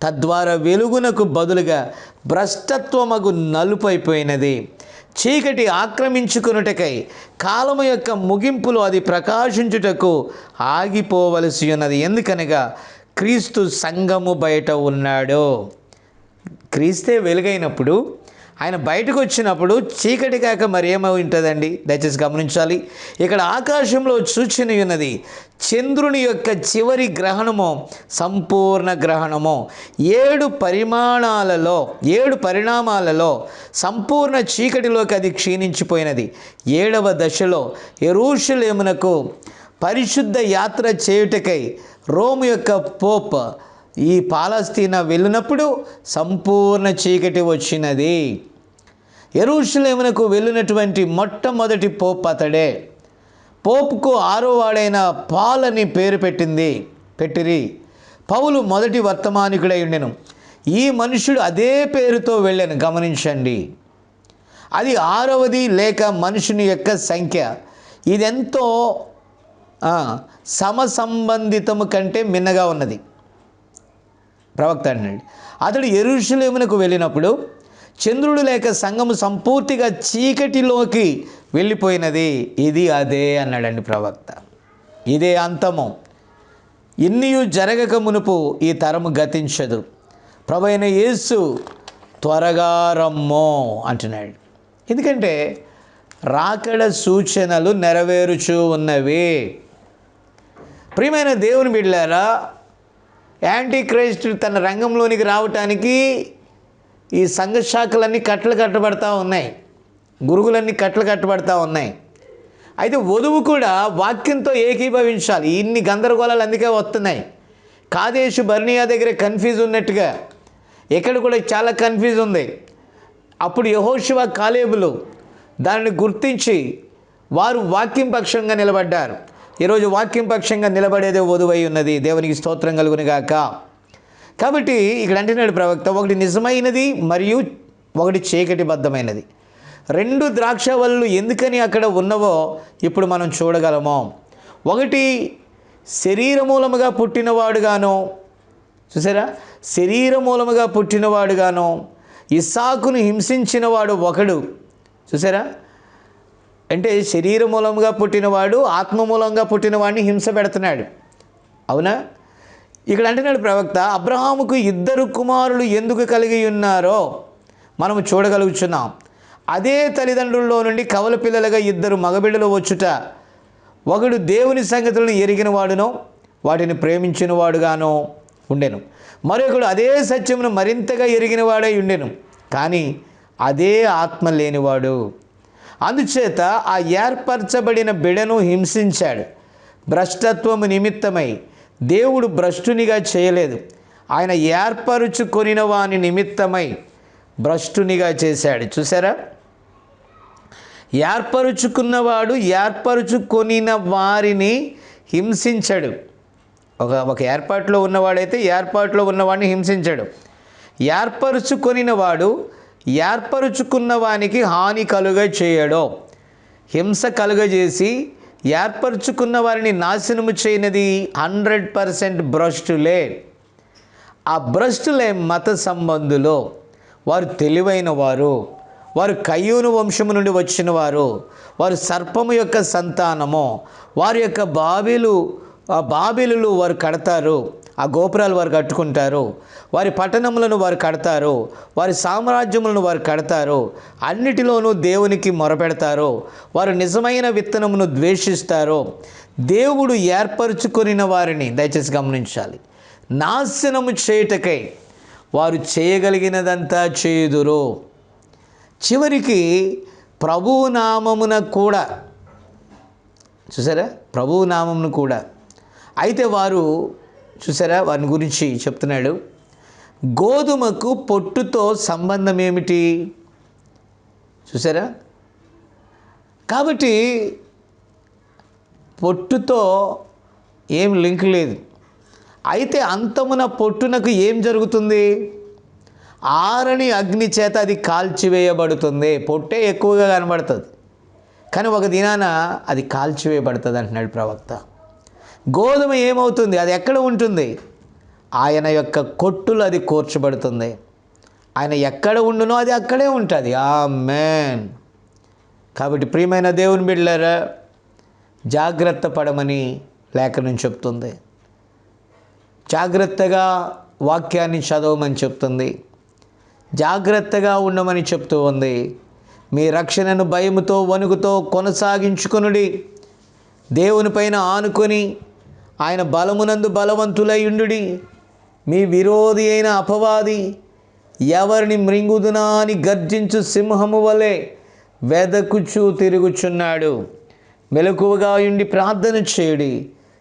తద్వారా వెలుగునకు బదులుగా భ్రష్టత్వమగు నలుపైపోయినది. చీకటి ఆక్రమించుకొనుటకై కాలము యొక్క ముగింపులో అది ప్రకాశించుటకు ఆగిపోవలసి ఉన్నది. ఎందుకనగా క్రీస్తు సంఘము బయట ఉన్నాడు. క్రీస్తే వెలుగైనప్పుడు ఆయన బయటకు వచ్చినప్పుడు చీకటి కాక మరేమో ఉంటుందండి. దయచేసి గమనించాలి. ఇక్కడ ఆకాశంలో సూచన ఉన్నది. చంద్రుని యొక్క చివరి గ్రహణము సంపూర్ణ గ్రహణము. 7 పరిణామాలలో సంపూర్ణ చీకటిలోకి అది క్షీణించిపోయినది. 7వ దశలో యెరూషలేమునకు పరిశుద్ధ యాత్ర చేయుటకై రోమ్ యొక్క పోప్ ఈ పాలస్తీనా వెళ్ళినప్పుడు సంపూర్ణ చీకటి వచ్చినది. యెరూషలేమునకు వెళ్ళినటువంటి మొట్టమొదటి పోప్ అతడే. పోపుకు 6వ వాడైన పాల్ అని పేరు పెట్టిరి. పౌలు మొదటి వర్తమానికుడై ఉండెను. ఈ మనుషుడు అదే పేరుతో వెళ్ళాను. గమనించండి, అది 6వది లేక మనుషుని యొక్క సంఖ్య. ఇదెంతో సమసంబంధితము కంటే మిన్నగా ఉన్నది. ప్రవక్త అన్నాడు, అతడు యెరూషలేమునకు వెళ్ళినప్పుడు చంద్రుడు లేక సంఘము సంపూర్తిగా చీకటిలోకి వెళ్ళిపోయినది. ఇది అదే అన్నాడండి ప్రవక్త. ఇదే అంతము. ఇన్నియు జరగక మునుపు ఈ తరము గతించదు. ప్రభువైన యేసు త్వరగా రమ్మో అంటున్నాడు. ఎందుకంటే రాకడ సూచనలు నెరవేరుచూ ఉన్నవి. ప్రియమైన దేవుని బిడ్డలారా, యాంటీ క్రైస్ట్ తన రంగంలోనికి రావటానికి ఈ సంఘ శాఖలన్నీ కట్టబడతా ఉన్నాయి, గురుగులన్నీ కట్టబడతా ఉన్నాయి. అయితే వధువు కూడా వాక్యంతో ఏకీభవించాలి. ఇన్ని గందరగోళాలు అందుకే వస్తున్నాయి. కాదేశు బర్నియా దగ్గర కన్ఫ్యూజ్ ఉన్నట్టుగా ఇక్కడ కూడా చాలా కన్ఫ్యూజ్ ఉంది. అప్పుడు యెహోషువ కాలేబులు దానిని గుర్తించి వారు వాక్యం పక్షంగా నిలబడ్డారు. ఈరోజు వాక్యం పక్షంగా నిలబడేదే వధువై ఉన్నది. దేవునికి స్తోత్రం కలుగునుగాక. కాబట్టి ఇక్కడ అంటున్నాడు ప్రవక్త, ఒకటి నిజమైనది మరియు ఒకటి చీకటిబద్ధమైనది. 2 ద్రాక్షవల్లులు ఎందుకని అక్కడ ఉన్నవో ఇప్పుడు మనం చూడగలము. ఒకటి శరీరమూలముగా పుట్టినవాడుగాను, చూసారా, శరీరమూలముగా పుట్టినవాడుగాను ఇస్సాకును హింసించినవాడు ఒకడు. చూసారా, అంటే శరీర మూలంగా పుట్టినవాడు ఆత్మ మూలంగా పుట్టినవాడిని హింస పెడుతున్నాడు. అవునా? ఇక్కడ అంటున్నాడు ప్రవక్త, అబ్రహాముకు 2 కుమారులు ఎందుకు కలిగి ఉన్నారో మనము చూడగలుగుతున్నాం. అదే తల్లిదండ్రుల్లో నుండి కవల పిల్లలుగా 2 మగబిడ్డలు వచ్చుట, ఒకడు దేవుని సంగతులను ఎరిగిన వాడునో వాటిని ప్రేమించిన వాడుగానో ఉండెను, మరొకడు అదే సత్యమును మరింతగా ఎరిగిన వాడై ఉండెను, కానీ అదే ఆత్మ లేనివాడు. అందుచేత ఆ ఏర్పరచబడిన బిడను హింసించాడు. భ్రష్టత్వము నిమిత్తమై దేవుడు భ్రష్టునిగా చేయలేదు, ఆయన ఏర్పరుచుకొనిన వాని నిమిత్తమై భ్రష్టునిగా చేశాడు. చూసారా, ఏర్పరుచుకున్నవాడు ఏర్పరుచుకొనిన వారిని హింసించాడు. ఒక ఏర్పాటులో ఉన్నవాడైతే ఏర్పాటులో ఉన్నవాడిని హింసించాడు. ఏర్పరుచుకొనిన వాడు ఏర్పరుచుకున్న వానికి హాని కలుగ చేయడో, హింస కలుగజేసి ఏర్పరుచుకున్న వారిని నాశనము చేయనది 100% భ్రష్టులే. ఆ భ్రష్టులే మత సంబంధులు. వారు తెలివైన వారు, వారు కయ్యూను వంశము నుండి వచ్చిన వారు, వారు సర్పము యొక్క సంతానము. వారి యొక్క బాబిలులు వారు కడతారు, ఆ గోపురాలు వారు కట్టుకుంటారు, వారి పట్టణములను వారు కడతారు, వారి సామ్రాజ్యములను వారు కడతారు, అన్నిటిలోనూ దేవునికి మొరపెడతారు, వారు నిజమైన విత్తనమును ద్వేషిస్తారు. దేవుడు ఏర్పరచుకొనిన వారిని, దయచేసి గమనించాలి, నాశనము చేయుటకై వారు చేయగలిగినదంతా చేయుదురు. చివరికి ప్రభువు నామమున కూడా, చూసారా, ప్రభువు నామమును కూడా. అయితే వారు, చూసారా, వారిని గురించి చెప్తున్నాడు, గోధుమకు పొట్టుతో సంబంధం ఏమిటి? చూసారా, కాబట్టి పొట్టుతో ఏం లింక్ లేదు. అయితే అంతమున పొట్టునకు ఏం జరుగుతుంది? ఆరని అగ్ని చేత అది కాల్చివేయబడుతుంది. పొట్టే ఎక్కువగా కనబడుతుంది, కానీ ఒక దినాన అది కాల్చివేయబడుతుంది అంటున్నాడు ప్రవక్త. గోధుమ ఏమవుతుంది? అది ఎక్కడ ఉంటుంది? ఆయన యొక్క కొట్టులు అది కూర్చబడుతుంది. ఆయన ఎక్కడ ఉండునో అది అక్కడే ఉంటుంది. ఆమేన్. కాబట్టి ప్రియమైన దేవుని బిడ్డలారా, జాగ్రత్త పడమని లేఖనం చెప్తుంది. జాగ్రత్తగా వాక్యాన్ని చదవమని చెప్తుంది. జాగ్రత్తగా ఉండమని చెప్తూ ఉంది. మీ రక్షణను భయముతో వణుకుతో కొనసాగించుకొనుడి. దేవునిపైన ఆనుకొని ఆయన బలమునందు బలవంతులై ఉండుడి. మీ విరోధి అయిన అపవాది ఎవరిని మృంగుదునా అని గర్జించు సింహము వలె వెదకుచూ తిరుగుచున్నాడు. మెలకువగా ఉండి ప్రార్థన చేయుడి,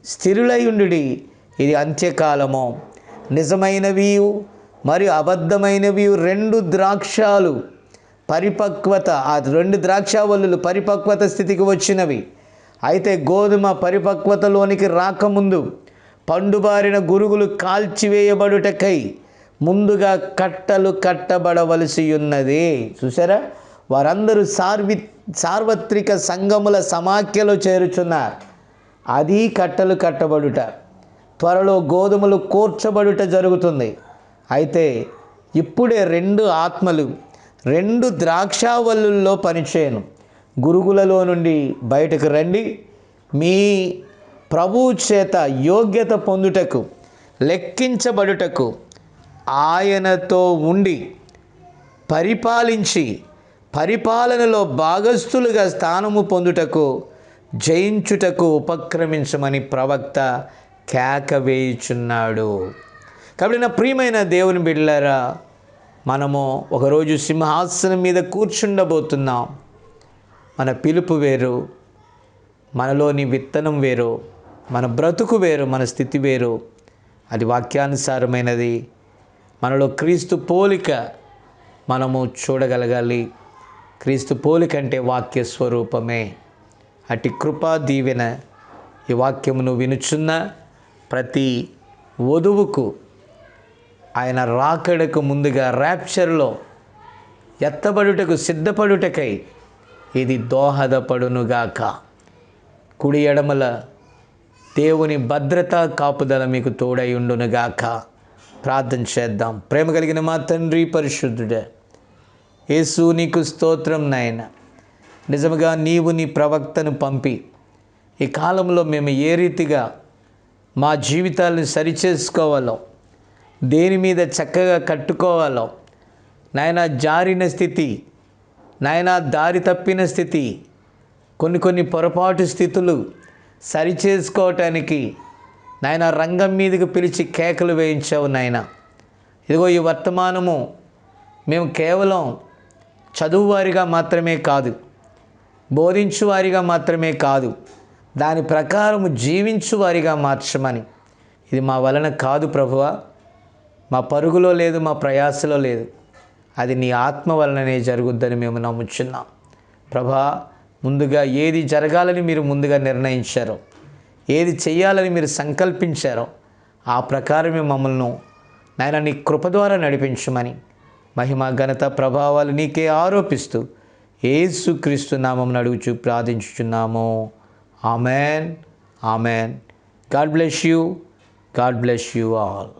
స్థిరులై ఉండుడి. ఇది అంత్యకాలము. నిజమైనవి మరియు అబద్ధమైనవి 2 ద్రాక్షాలు పరిపక్వత, ఆ 2 ద్రాక్షావల్లులు పరిపక్వత స్థితికి వచ్చినవి. అయితే గోధుమ పరిపక్వతలోనికి రాకముందు పండుబారిన గురుగులు కాల్చివేయబడుటకై ముందుగా కట్టలు కట్టబడవలసి ఉన్నది. చూసారా, వారందరూ సార్వత్రిక సంఘముల సమాఖ్యలో చేరుచున్నారు. అది కట్టలు కట్టబడుట. త్వరలో గోధుమలు కూర్చబడుట జరుగుతుంది. అయితే ఇప్పుడే 2 ఆత్మలు 2 ద్రాక్షావల్లుల్లో పనిచేయను. గురుగులలో నుండి బయటకు రండి, మీ ప్రభువు చేత యోగ్యత పొందుటకు, లెక్కించబడుటకు, ఆయనతో ఉండి పరిపాలించి పరిపాలనలో భాగస్థులుగా స్థానము పొందుటకు, జయించుటకు ఉపక్రమించమని ప్రవక్త కేక వేయుచున్నాడు. కాబట్టి నా ప్రియమైన దేవుని బిడ్డలారా, మనము ఒకరోజు సింహాసనం మీద కూర్చుండబోతున్నాం. మన పిలుపు వేరు, మనలోని విత్తనం వేరు, మన బ్రతుకు వేరు, మన స్థితి వేరు. అది వాక్యానుసారమైనది. మనలో క్రీస్తు పోలిక మనము చూడగలగాలి. క్రీస్తు పోలిక అంటే వాక్య స్వరూపమే. అట్టి కృపా దీవెన ఈ వాక్యమును వినుచున్న ప్రతి వధువుకు ఆయన రాకడకు ముందుగా ర్యాప్చర్లో ఎత్తబడుటకు సిద్ధపడుటకై ఇది దోహదపడునుగాక. కుడి ఎడమల దేవుని భద్రత కాపుదల మీకు తోడై ఉండునుగాక. ప్రార్థన చేద్దాం. ప్రేమ కలిగిన మా తండ్రి పరిశుద్ధుడే, యేసు నీకు స్తోత్రం నాయన. నిజముగా నీవు నీ ప్రవక్తను పంపి ఈ కాలంలో మేము ఏ రీతిగా మా జీవితాలను సరిచేసుకోవాలో, దేని మీద చక్కగా కట్టుకోవాలో నాయన, జారిన స్థితి నాయన, దారి తప్పిన స్థితి, కొన్ని పొరపాటు స్థితులు సరిచేసుకోవటానికి నాయన రంగం మీదకి పిలిచి కేకలు వేయించావు నాయన. ఇదిగో ఈ వర్తమానము మేము కేవలం చదువువారిగా మాత్రమే కాదు, బోధించువారిగా మాత్రమే కాదు, దాని ప్రకారము జీవించువారిగా మార్చమని. ఇది మా వలన కాదు ప్రభువా, మా పరుగులో లేదు, మా ప్రయాసలో లేదు, అది నీ ఆత్మ వలననే జరుగుద్దని మేము నమ్ముచున్నాం. ప్రభా, ముందుగా ఏది జరగాలని మీరు ముందుగా నిర్ణయించారో, ఏది చేయాలని మీరు సంకల్పించారో ఆ ప్రకారమే మమ్మల్ని నాయన నీ కృప ద్వారా నడిపించమని, మహిమ ఘనత ప్రభావాలు నీకే ఆరోపిస్తూ యేసుక్రీస్తు నామమున అడుగుచు ప్రార్థించుచున్నాము. ఆమెన్, ఆమెన్. God bless you, God bless you all.